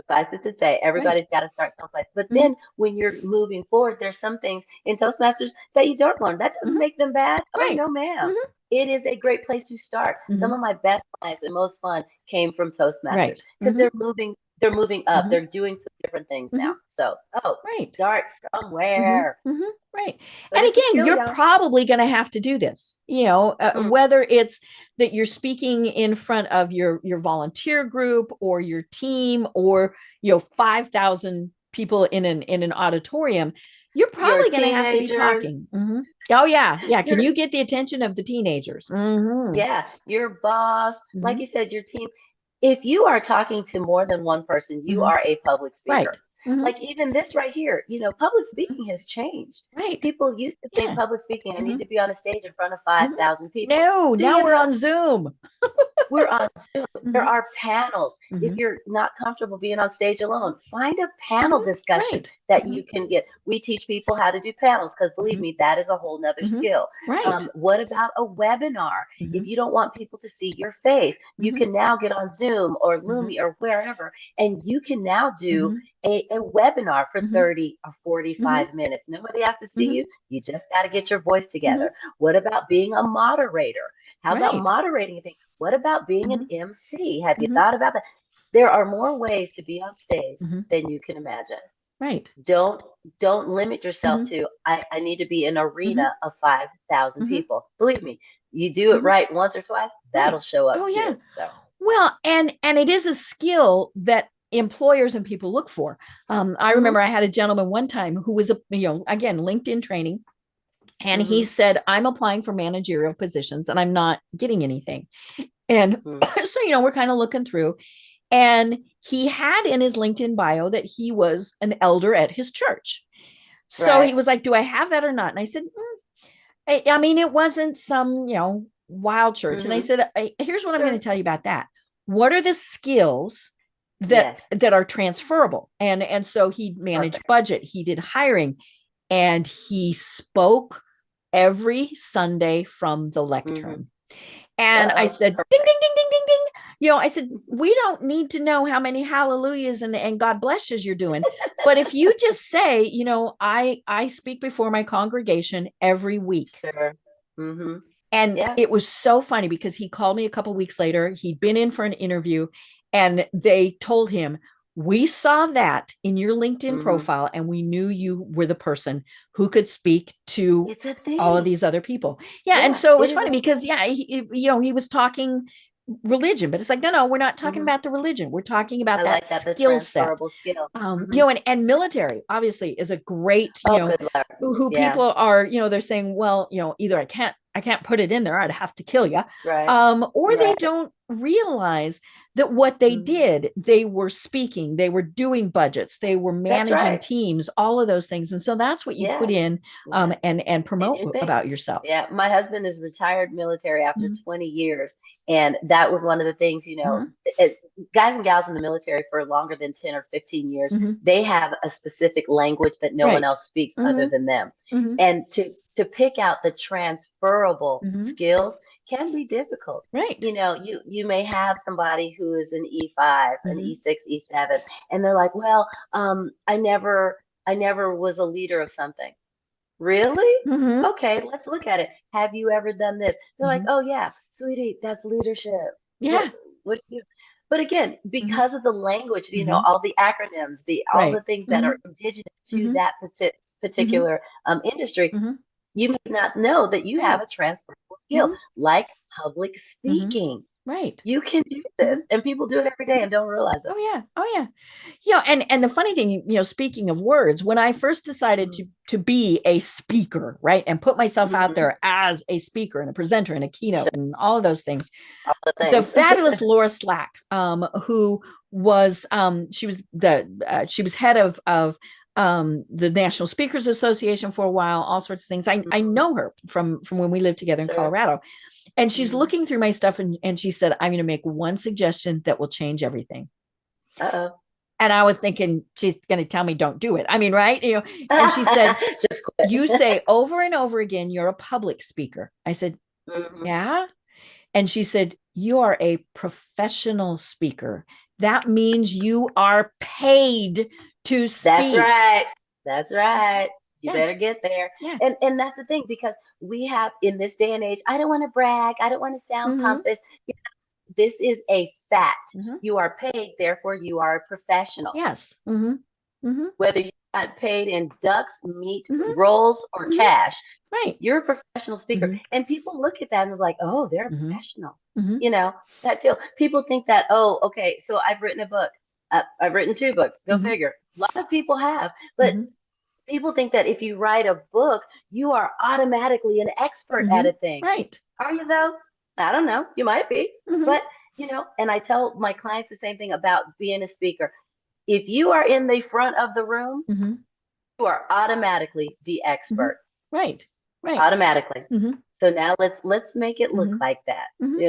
Suffice it to say, everybody's got to start someplace. But then when you're moving forward, there's some things in Toastmasters that you don't learn. That doesn't make them bad. Oh, no, ma'am. It is a great place to start. Some of my best clients and most fun came from Toastmasters because they're moving they're moving up. Mhm. They're doing some different things now. Mhm. So, Right. start Mhm. somewhere. Mhm. Right. But And it's a again, skill, you're y'all. probably going to have to do this, Mm, whether it's that you're speaking in front of your volunteer group or your team, or 5,000 people in an auditorium. You're your probably going to have to be teenagers, talking. Mhm. Oh yeah, yeah. Can your you get the attention of the teenagers? Mhm. yeah, your boss, like Mhm. you said, your team. If you are talking to more than one person, you Mhm. are a public Right. speaker. Mhm. Like even this right here, public speaking has changed. Right. People used to think Yeah. public speaking, I need Mhm. to be on a stage in front of Mhm. 5,000 people. No, Do now you we're know on Zoom. we're on Zoom? There Mhm. are panels. If Mhm. you're not comfortable being on stage Mhm. alone, find a panel Mhm. discussion Right. that you Mhm. can get. We teach people how to do panels because believe Mhm. me, that is a whole nother Mhm. skill. Right. What about a webinar? If Mhm. you don't want people to see your face, you Mhm. can now get on Zoom or Mhm. Lumi or wherever, and you can now do Mhm. a webinar for Mhm. 30 or Mhm. 45 minutes. Nobody has to see Mhm. you. You just got to get your voice Mhm. together. What about being a moderator? How about Right. moderating a thing? What about being an Mhm. MC? Have you Mhm. thought about that? There are more ways to be on stage Mhm. than you can imagine. Right. Don't don't limit yourself Mhm. to I need to be in an Mhm. arena of 5,000 Mhm. people. Believe me, you do it Mhm. right once or twice, that'll Right. show up Oh yeah. too. So Well, and it is a skill that employers and people look for. I hmm remember I had a gentleman one time who was again, LinkedIn training, and he hmm said, "I'm applying for managerial positions and I'm not getting anything." And hmm so, we're kind of looking through, and he had in his LinkedIn bio that he was an elder at his church. So right. he was like, "Do I have that or not?" And I said, I mean, it wasn't some, wild church. And I hmm said, here's what I'm going Sure. to tell you about that. What are the skills that Yes. that are transferable? And so he managed Perfect. budget, he did hiring, and he spoke every Sunday from the hmm lectern. And I Uh-oh. said, ding, Perfect. ding, ding, ding, ding, ding. I said, we don't need to know how many hallelujahs and God blesses you're doing. But if you just say, I speak before my congregation every week. Sure. hmm And Yeah. it was so funny because he called me a couple weeks later. He'd been in for an interview, and they told him, "We saw that in your LinkedIn hmm profile, and we knew you were the person who could speak to It's a all of thing. these other people." Yeah. And Yeah, so it it was is funny a because, thing. yeah, he was talking religion, but it's like, no, no, we're not talking hmm about the religion. We're talking about I that like that, the skill set. transferable skill. And military obviously is a great, Oh, good Lord. who Yeah, people are, they're saying, well, either I can't put it in there, I'd have to kill you. right, Or they right. don't realize that what they hmm did, they were speaking, they were doing budgets, they were That's managing right. teams, all of those things. And so that's what you put Yeah, in, yeah. and promote Anything. about yourself. Yeah, my husband is retired military after Mhm. 20 years, and that was one of the things, Mhm. it, guys and gals in the military for longer than 10 or 15 years, Mhm. they have a specific language that no one Right. else speaks other Mhm. than them. Mhm. And to pick out the transferable Mhm. skills can be difficult. Right. You may have somebody who is an E5, an Mhm. E6, E7, and they're like, well, I never was a leader of something. Really? Mhm. Okay, let's look at it. Have you ever done this? They're like, Mhm. oh yeah, sweetie, that's leadership. What Yeah. what do you? But again, Mhm. because of the language, Mhm. all the acronyms, the all the Right. things that are Mhm. indigenous to Mhm. that Mhm. particular industry, Mhm. you may not know that you have Right. a transferable skill, Mhm. like public Mhm. speaking. Right. You can do this, Mhm. and people do it every day and don't realize it. Oh yeah. Oh yeah. And the funny thing, speaking of words, when I first decided Mhm. to be a speaker, right, and put myself out Mhm. there as a speaker and a presenter and a keynote Sure. and all of those things, All the the things. fabulous Laura Slack, who was she was head of the National Speakers Association for a while, all sorts of things. I Mhm. know her from when we lived together in Sure. Colorado. And she's Mhm. looking through my stuff, and she said, I'm going to make one suggestion that will change everything. Uh-oh. And I was thinking, she's going to tell me, don't do it. I mean, right. And she said, Just you quit. say over and over again, you're a public speaker. I said, Mhm. yeah. And she said, you are a professional speaker. That means you are paid to That's speak. right. That's right. You Yeah. better get there. Yeah. And that's the thing because we have in this day and age, I don't want to brag. I don't want to sound Mm-hmm. pompous. this is a fact. Mhm. You are paid, therefore you are a professional. Yes. Whether you got paid in ducks, meat, Mhm. rolls, or Mhm. cash, Right. you're a professional speaker. Mhm. And people look at that and are like, oh, they're a Mhm. professional. Mhm. You know, that deal. People think that, oh, okay, so I've written a book. I've written 2 books. Go Mhm. figure. A lot of people have. But Mhm. people think that if you write a book, you are automatically an expert at a Mhm. thing. Right. Are you though? I don't know. You might be. Mhm. But, and I tell my clients the same thing about being a speaker. If you are in the front of the room, Mhm. you are automatically the Mhm. expert. Right. Right. Automatically. Mhm. So now let's make it look Mhm. like that. Mhm.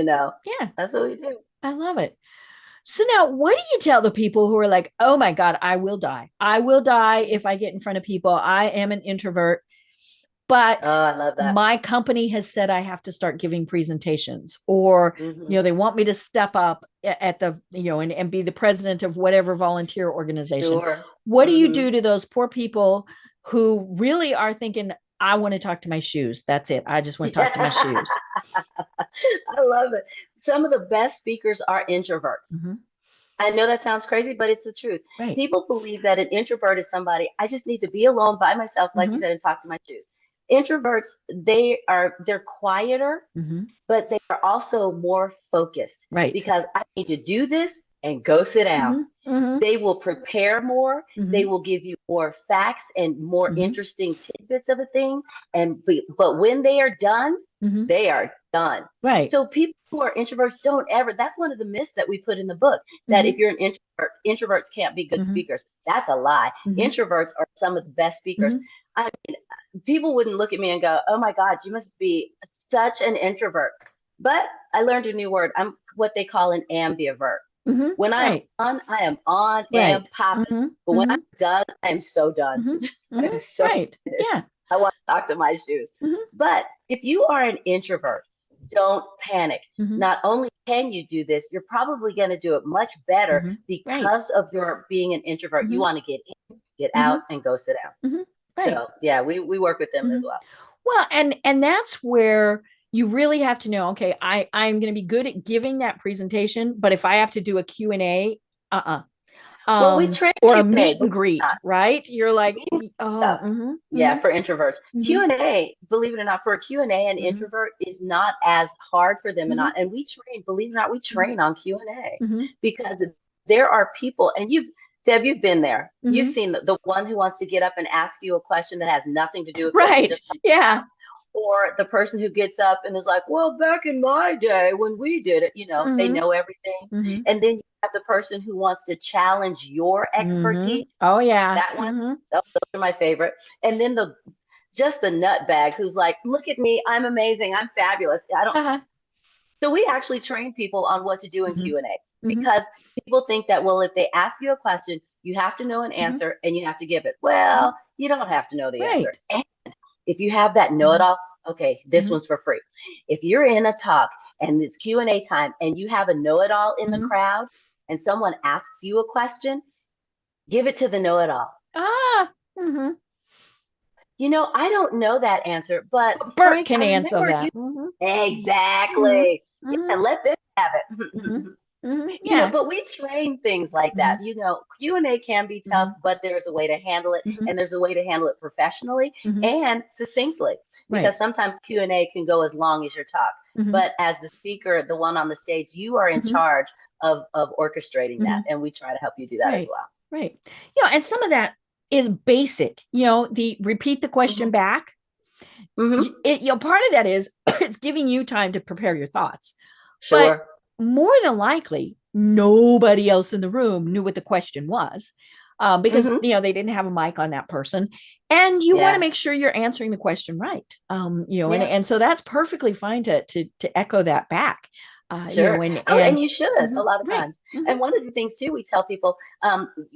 Yeah, That's what we do. I love it. So now, what do you tell the people who are like, oh my God, I will die. I will die if I get in front of people. I am an introvert, Oh, but I love that. my company has said I have to start giving presentations, or, Hmm. they want me to step up at the, and be the president of whatever volunteer organization. Sure. What do you Hmm. do to those poor people who really are thinking, I want to talk to my shoes. That's it. I just want to talk to my shoes. I love it. Some of the best speakers are introverts. Mm-hmm. I know that sounds crazy, but it's the truth. Right. People believe that an introvert is somebody, I just need to be alone by myself, like you Mm-hmm. said, and talk to my shoes. Introverts, they're quieter, Mm-hmm. but they are also more focused Right. because I need to do this and go sit down. Mm-hmm. Mm-hmm. They will prepare more. They Mm-hmm. will give you more facts and more Mm-hmm. interesting tidbits of a thing. But when they are done, Mm-hmm. they are done. Right. So people who are introverts don't ever. That's one of the myths that we put in the book. That Mm-hmm. if you're an introvert, introverts can't be good Mm-hmm. speakers. That's a lie. Mm-hmm. Introverts are some of the best speakers. Mm-hmm. I mean, people wouldn't look at me and go, "Oh my God, you must be such an introvert." But I learned a new word. I'm what they call an ambivert. Mm-hmm. When Right. I am on and Right. popping. Mm-hmm. But when Mm-hmm. I'm done, I am so done. Mm-hmm. I Mm-hmm. am so Right. finished. Yeah. I want to talk to my shoes. Mm-hmm. But if you are an introvert, don't panic. Mm-hmm. Not only can you do this, you're probably going to do it much better Mm-hmm. Right. because of your being an introvert. You Mm-hmm. want to get in, get Mm-hmm. out, and go sit down. Mm-hmm. Right. So yeah, we work with them as Mm-hmm. well. Well, and that's where you really have to know, okay, I'm going to be good at giving that presentation, but if I have to do a Q&A, uh-uh. Well, we train Or a Q&A, meet believe and it or greet, not. right? You're like, Meet and greet oh, stuff. mm-hmm. Yeah, Mm-hmm. for introverts. Mm-hmm. Q&A, believe it or not, for a Q&A, an Mm-hmm. introvert is not as hard for them. Mm-hmm. And we train, believe it or not, we train on Q&A Mm-hmm. because there are people, and Deb, you've been there. You've Mm-hmm. seen the one who wants to get up and ask you a question that has nothing to do with what you Right. just talked Yeah. about. Or the person who gets up and is like, well, back in my day when we did it, they Mm-hmm. know everything. Mm-hmm. And then you have the person who wants to challenge your Mm-hmm. expertise. Oh, yeah. That one, Mm-hmm. those are my favorite. And then just the nutbag who's like, look at me, I'm amazing, I'm fabulous. I don't. Uh-huh. So we actually train people on what to do in Mm-hmm. Q&A Mm-hmm. because people think that, well, if they ask you a question, you have to know an Mm-hmm. answer and you have to give it. Well, you don't have to know the answer. Right. And if you have that know-it-all, okay, this Mm-hmm. one's for free. If you're in a talk and it's Q&A time and you have a know-it-all in the Mm-hmm. crowd and someone asks you a question, give it to the know-it-all. Ah. Mm-hmm. I don't know that answer, but Bert Frank, can I answer remember that. you. Mm-hmm. Exactly. Mm-hmm. Yeah, let them have it. Mm-hmm. Mm-hmm. Yeah. But we train things like that. Mm-hmm. Q&A can be tough, Mm-hmm. but there's a way to handle it, Mm-hmm. and there's a way to handle it professionally Mm-hmm. and succinctly. Because Right. sometimes Q&A can go as long as your talk. Mm-hmm. But as the speaker, the one on the stage, you are in Mm-hmm. charge of orchestrating Mm-hmm. that, and we try to help you do that as Right. well. Right. And some of that is basic, the repeat the question Mm-hmm. back. Mm-hmm. Part of that is it's giving you time to prepare your thoughts, but Sure. more than likely, nobody else in the room knew what the question was, because Mm-hmm. they didn't have a mic on that person, and you want to Yeah. make sure you're answering the question right. Yeah. And so that's perfectly fine to echo that back. Sure. And you should Mhm. a lot of Right. times. Mhm. And one of the things too, we tell people,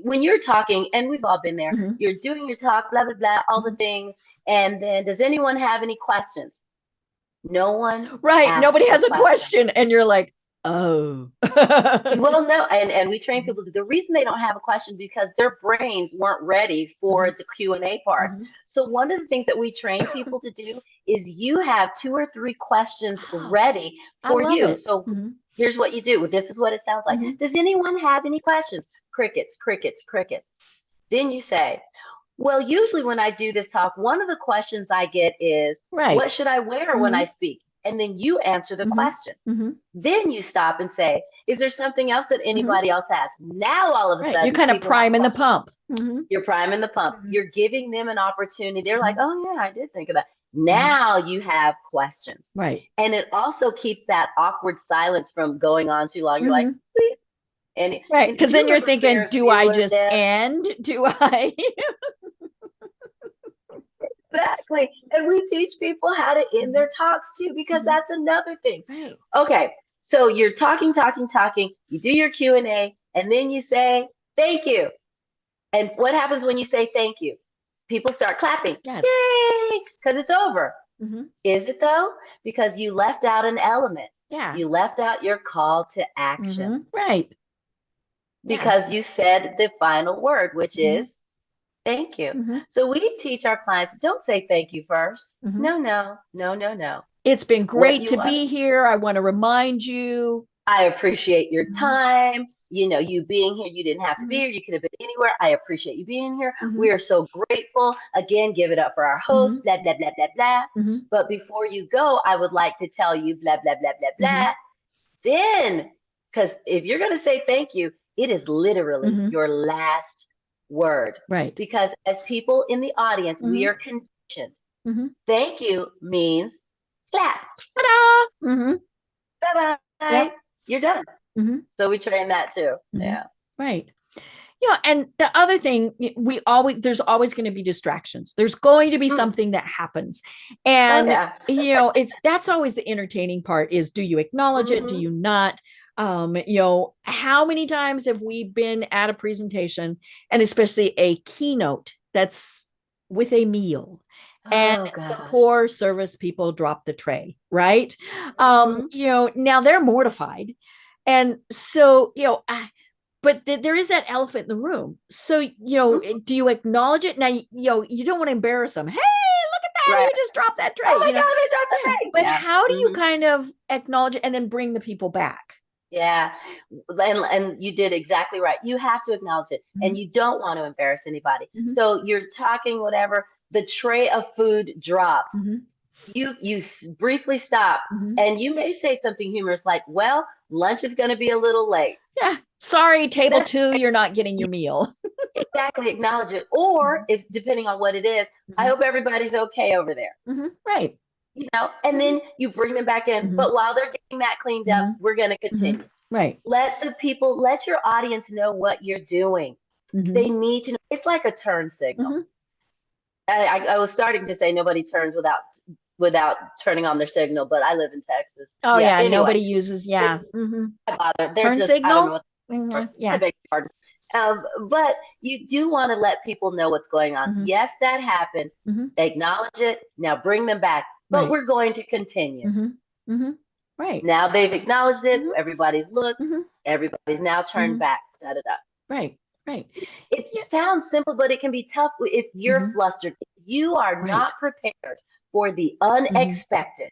when you're talking, and we've all been there, Mhm. you're doing your talk, blah, blah, blah, all the Mhm. things. And then does anyone have any questions? No one Right. asks Nobody a has a question. question, and you're like, Oh. Well, no, and we train people. The reason they don't have a question because their brains weren't ready for the Q&A part. So one of the things that we train people to do is you have 2 or 3 questions ready I for love you. it. So here's what you do. This is what it sounds like. Does anyone have any questions? Crickets, crickets, crickets. Then you say, well, usually when I do this talk, one of the questions I get is, what should I wear when I speak? And then you answer the question. Then you stop and say, is there something else that anybody else has? Now, all of a sudden, you're kind of priming the pump. You're priming the pump. You're giving them an opportunity. They're like, oh, yeah, I did think of that. Now you have questions. Right. And it also keeps that awkward silence from going on too long. You're like, bleep. And right. Because then you're thinking, do I just death? end? Do I? Exactly. And we teach people how to end their talks too, because that's another thing. Right. Okay. So you're talking. You do your Q&A, and then you say, thank you. And what happens when you say thank you? People start clapping. Yes. Yay! Because it's over. Is it though? Because you left out an element. Yeah. You left out your call to action. Right. Because you said the final word, which is thank you. So we teach our clients, don't say thank you first. No. It's been great to be here. I want to remind you. I appreciate your time. You know, you being here, you didn't have to be here. You could have been anywhere. I appreciate you being here. We are so grateful. Again, give it up for our host, blah, blah, blah, blah, blah. But before you go, I would like to tell you blah, blah, blah, blah, blah. Then, because if you're going to say thank you, it is literally your last word. Right. Because as people in the audience, we are conditioned. Thank you means slap. Ta-da! Bye-bye. Yep. You're done. So we train that too. Yeah. Right. Yeah. And the other thing, there's always going to be distractions. There's going to be something that happens. And, that's always the entertaining part is, do you acknowledge it? Do you not? How many times have we been at a presentation, and especially a keynote that's with a meal, and the poor service people drop the tray, right? Now they're mortified. And so, but there is that elephant in the room. So, do you acknowledge it? Now, you don't want to embarrass them. Hey, look at that. You just dropped that tray. Oh my God, I dropped the tray. But how do you kind of acknowledge it and then bring the people back? Yeah. And you did exactly right. You have to acknowledge it, and you don't want to embarrass anybody. So you're talking, whatever, the tray of food drops. You briefly stop, and you may say something humorous like, well, lunch is going to be a little late. Yeah. Sorry, table 2, you're not getting your meal. Exactly. Acknowledge it. Or if depending on what it is, I hope everybody's okay over there. Right. And then you bring them back in. But while they're getting that cleaned up, we're going to continue. Right. Let your audience know what you're doing. They need to know. It's like a turn signal. I was starting to say nobody turns without turning on their signal, but I live in Texas. Oh yeah, anyway, nobody uses turn signal. I beg your pardon. But you do want to let people know what's going on. Yes, that happened. Acknowledge it. Now bring them back. But we're going to continue. Right. Now they've acknowledged it. Everybody's looked. Everybody's now turned back. Da, da, da. Right. Right. It sounds simple, but it can be tough if you're flustered. If you are not prepared for the unexpected,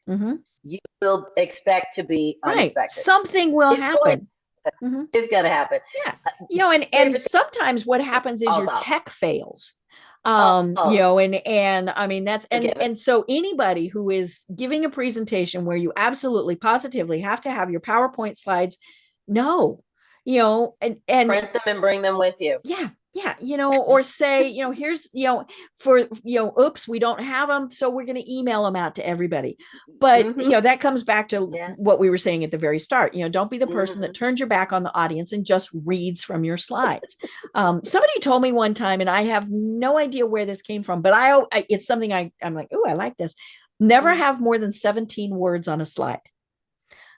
you will expect to be unexpected. Something will happen. It's going to happen. Yeah. And sometimes what happens is your tech fails. And I mean, that's, and so anybody who is giving a presentation where you absolutely positively have to have your PowerPoint slides, and print them and bring them with you. Yeah. Or say, here's, oops, we don't have them. So we're going to email them out to everybody. But, that comes back to what we were saying at the very start. Don't be the person that turns your back on the audience and just reads from your slides. Somebody told me one time, and I have no idea where this came from, but it's something I'm like, oh, I like this. Never have more than 17 words on a slide.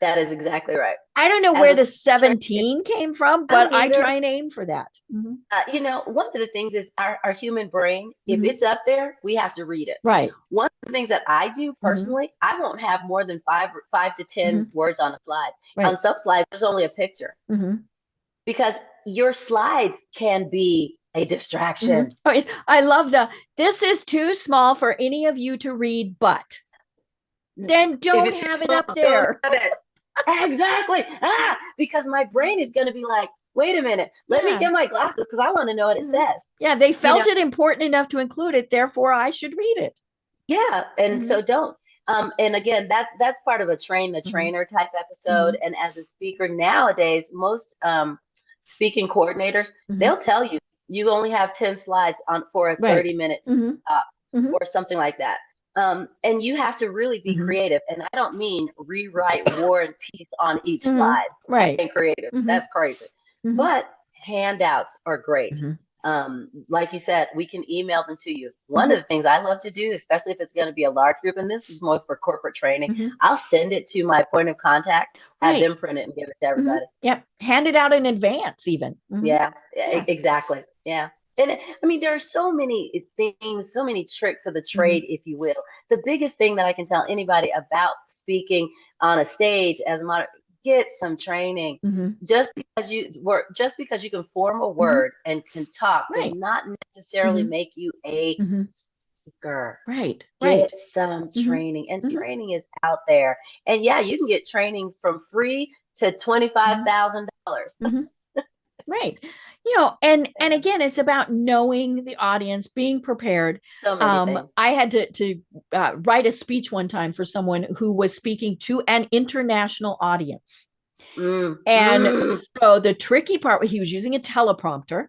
That is exactly right. I don't know where the 17 came from, but I try and aim for that. One of the things is our human brain, if it's up there, we have to read it. Right. One of the things that I do personally, I won't have more than five to 10 words on a slide. Right. On some slides, there's only a picture. Because your slides can be a distraction. I love this is too small for any of you to read, but then don't have it up there. Exactly. Because my brain is going to be like, wait a minute, let me get my glasses because I want to know what it says. Yeah, they felt it important enough to include it, therefore I should read it. Yeah, and so don't. And again, that's part of a train the trainer type episode. And as a speaker nowadays, most speaking coordinators, they'll tell you you only have 10 slides for a 30-minute or something like that. And you have to really be creative. And I don't mean rewrite War and Peace on each slide. Right. And creative. That's crazy. But handouts are great. Like you said, we can email them to you. One of the things I love to do, especially if it's going to be a large group, and this is more for corporate training, I'll send it to my point of contact, have them print it and give it to everybody. Yep. Hand it out in advance even. Yeah, exactly. Yeah. And I mean, there are so many things, so many tricks of the trade, if you will. The biggest thing that I can tell anybody about speaking on a stage as a moderator, get some training. Just because you can form a word and can talk does not necessarily make you a speaker. Get some training, and training is out there. And yeah, you can get training from free to $25,000. Right. And again, it's about knowing the audience, being prepared. So many things. I had to write a speech one time for someone who was speaking to an international audience. And so the tricky part, he was using a teleprompter,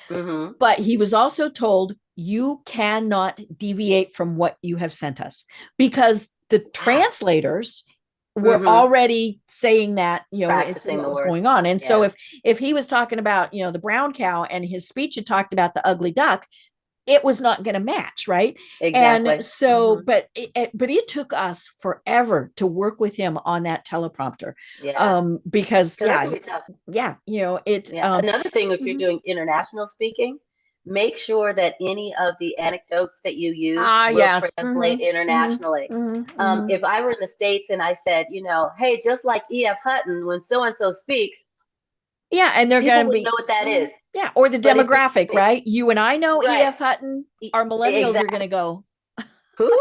but he was also told, you cannot deviate from what you have sent us, because the translators were already saying that, is what was going on. And so if he was talking about, the brown cow and his speech had talked about the ugly duck, it was not going to match. Right. Exactly. And so, but it took us forever to work with him on that teleprompter. Because another thing, if you're doing international speaking, make sure that any of the anecdotes that you use will translate internationally. If I were in the States and I said, hey, just like E.F. Hutton, when so-and-so speaks, and they're going to know what that is. Or the demographic, right? You and I know E.F. Hutton, our millennials are going to go, who?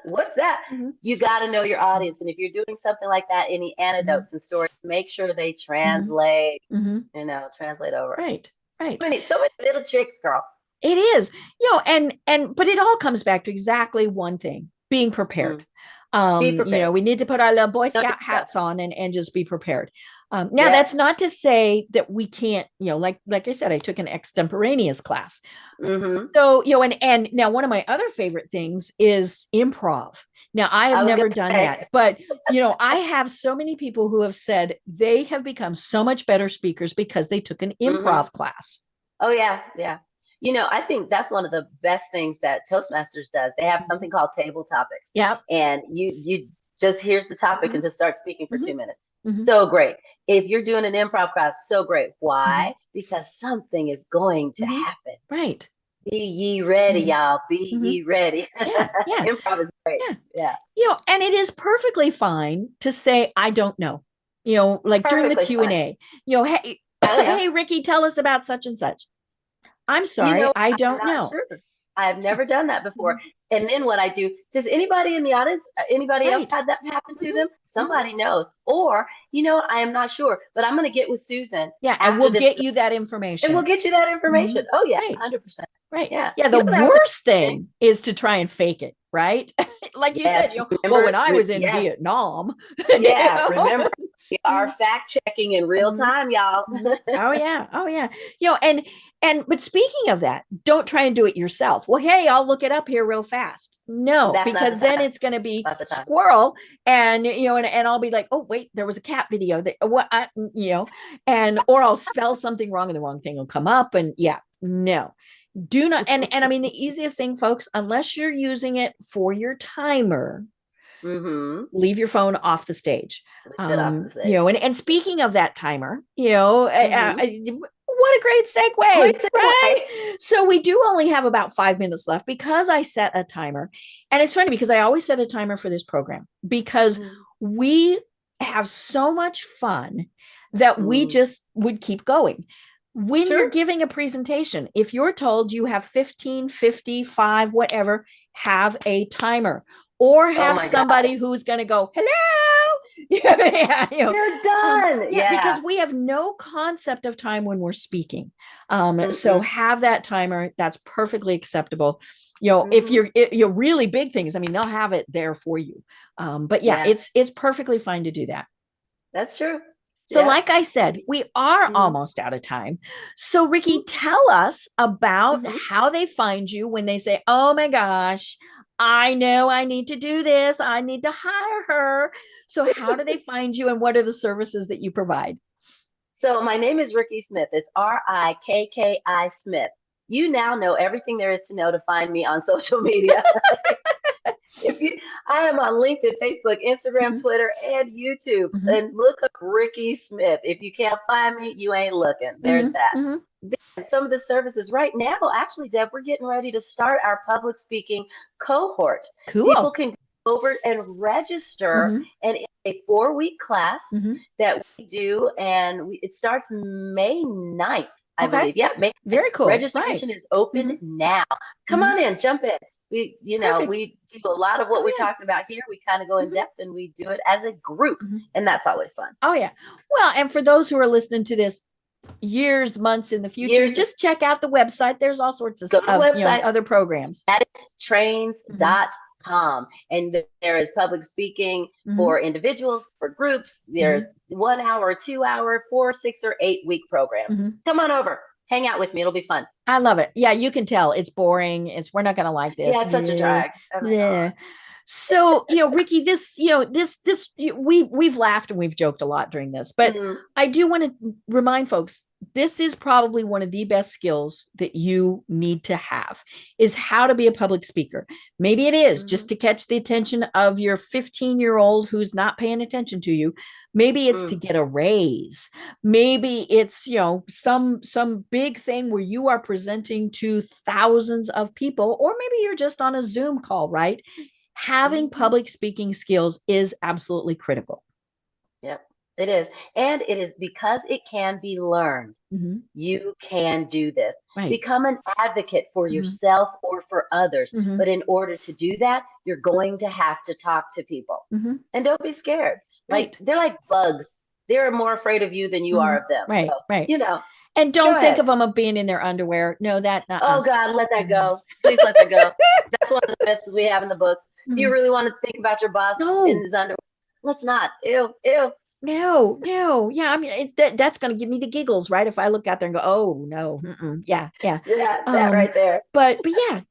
What's that? You got to know your audience. And if you're doing something like that, any anecdotes and stories, make sure they translate, translate over. Right. So many little tricks, girl. It is, but it all comes back to exactly one thing: being prepared. Be prepared. We need to put our little Boy Scout hats on and just be prepared. Now, that's not to say that we can't, like I said, I took an extemporaneous class. So, and now one of my other favorite things is improv. Now, I have never done that, but, I have so many people who have said they have become so much better speakers because they took an improv class. Oh, yeah. Yeah. I think that's one of the best things that Toastmasters does. They have something called table topics. Yeah. And you just, here's the topic and just start speaking for 2 minutes. So great. If you're doing an improv class, so great. Why? Because something is going to happen. Right. Be ye ready, y'all. Be ye ready. Improv is great. Yeah. And it is perfectly fine to say, I don't know, like during the Q&A, hey, Rikki, tell us about such and such. I'm sorry, I don't know. Sure. I've never done that before. And then what I do, does anybody in the audience, anybody else had that happen to them? Somebody knows. Or, I am not sure, but I'm going to get with Susan. Yeah, and we'll get you that information. And we'll get you that information. Oh, yeah, 100%. Right. Yeah. Yeah. The worst thing is to try and fake it. Right. Like you said, when I was in Vietnam. Remember, we are fact checking in real time, y'all. Oh, yeah. But speaking of that, don't try and do it yourself. Well, hey, I'll look it up here real fast. No, because then it's going to be squirrel and, and I'll be like, oh, wait, there was a cat video that or I'll spell something wrong and the wrong thing will come up. And no. Do not, and I mean, the easiest thing, folks, unless you're using it for your timer, Mm-hmm. Leave your phone off the stage. Leave it off the stage. And speaking of that timer, Mm-hmm. what a great segue, Great segue. right? So we do only have about 5 minutes left because I set a timer. And it's funny because I always set a timer for this program because we have so much fun that we just would keep going. When you're giving a presentation, if you're told you have 15, 55, whatever, have a timer or have somebody who's going to go, hello. You're done. Because we have no concept of time when we're speaking. So have that timer. That's perfectly acceptable. If you're really big things, I mean, they'll have it there for you. But it's perfectly fine to do that. That's true. So like I said, we are almost out of time. So Rikki, tell us about how they find you when they say, oh my gosh, I know I need to do this. I need to hire her. So how do they find you and what are the services that you provide? So my name is Rikki Smith. It's Rikki Smith. You now know everything there is to know to find me on social media. I am on LinkedIn, Facebook, Instagram, Twitter, and YouTube. And look up Rikki Smith. If you can't find me, you ain't looking. There's that. Then some of the services right now, actually, Deb, we're getting ready to start our public speaking cohort. Cool. People can go over and register, and it's a 4-week class that we do, and it starts May 9th. I believe. Yeah. Very cool. Registration is open now. Come on in, jump in. We do a lot of what we're talking about here. We kind of go in depth and we do it as a group. And that's always fun. Oh, yeah. Well, and for those who are listening to this years, months in the future, just check out the website. There's all sorts of other programs. Stratus.com. And there is public speaking for individuals, for groups. There's 1 hour, 2 hour, 4, 6, or 8 week programs. Come on over. Hang out with me. It'll be fun. I love it. Yeah, you can tell it's boring. We're not going to like this. Yeah, it's such a drag. Yeah. So, Rikki, we've laughed and we've joked a lot during this, but I do want to remind folks, this is probably one of the best skills that you need to have is how to be a public speaker. Maybe it is just to catch the attention of your 15-year-old who's not paying attention to you. Maybe it's to get a raise. Maybe it's, some big thing where you are presenting to thousands of people, or maybe you're just on a Zoom call, right? Having public speaking skills is absolutely critical. Yep, it is. And it is because it can be learned. You can do this. Right. Become an advocate for yourself or for others. But in order to do that, you're going to have to talk to people. And don't be scared. They're like bugs. They're more afraid of you than you are of them. Right, so, right. And don't think of them being in their underwear. No, that. Oh God, let that go. Please let that go. That's one of the myths we have in the books. Do you really want to think about your boss in his underwear? Let's not. Ew. No. Yeah, I mean, that's going to give me the giggles, right? If I look out there and go, oh no. Yeah. That right there. But yeah,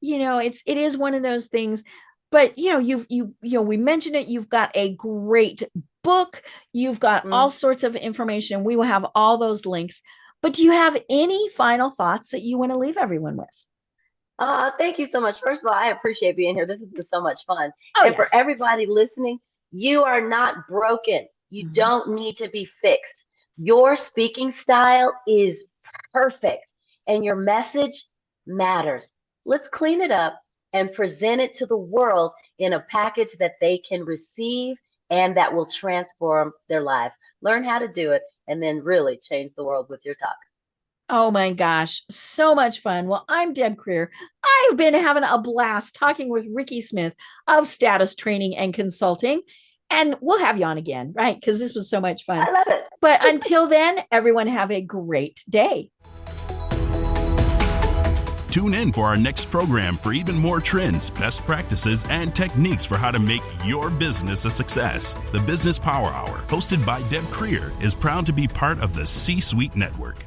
it is one of those things. But we mentioned it. You've got a great book. You've got all sorts of information. We will have all those links. But do you have any final thoughts that you want to leave everyone with? Thank you so much. First of all, I appreciate being here. This has been so much fun. And for everybody listening, you are not broken. You don't need to be fixed. Your speaking style is perfect and your message matters. Let's clean it up and present it to the world in a package that they can receive and that will transform their lives. Learn how to do it and then really change the world with your talk. Oh my gosh, so much fun. Well, I'm Deb Creer. I've been having a blast talking with Rikki Smith of Stratus Training and Consulting. And we'll have you on again, right? Because this was so much fun. I love it. But until then, everyone have a great day. Tune in for our next program for even more trends, best practices, and techniques for how to make your business a success. The Business Power Hour, hosted by Deb Creer, is proud to be part of the C-Suite Network.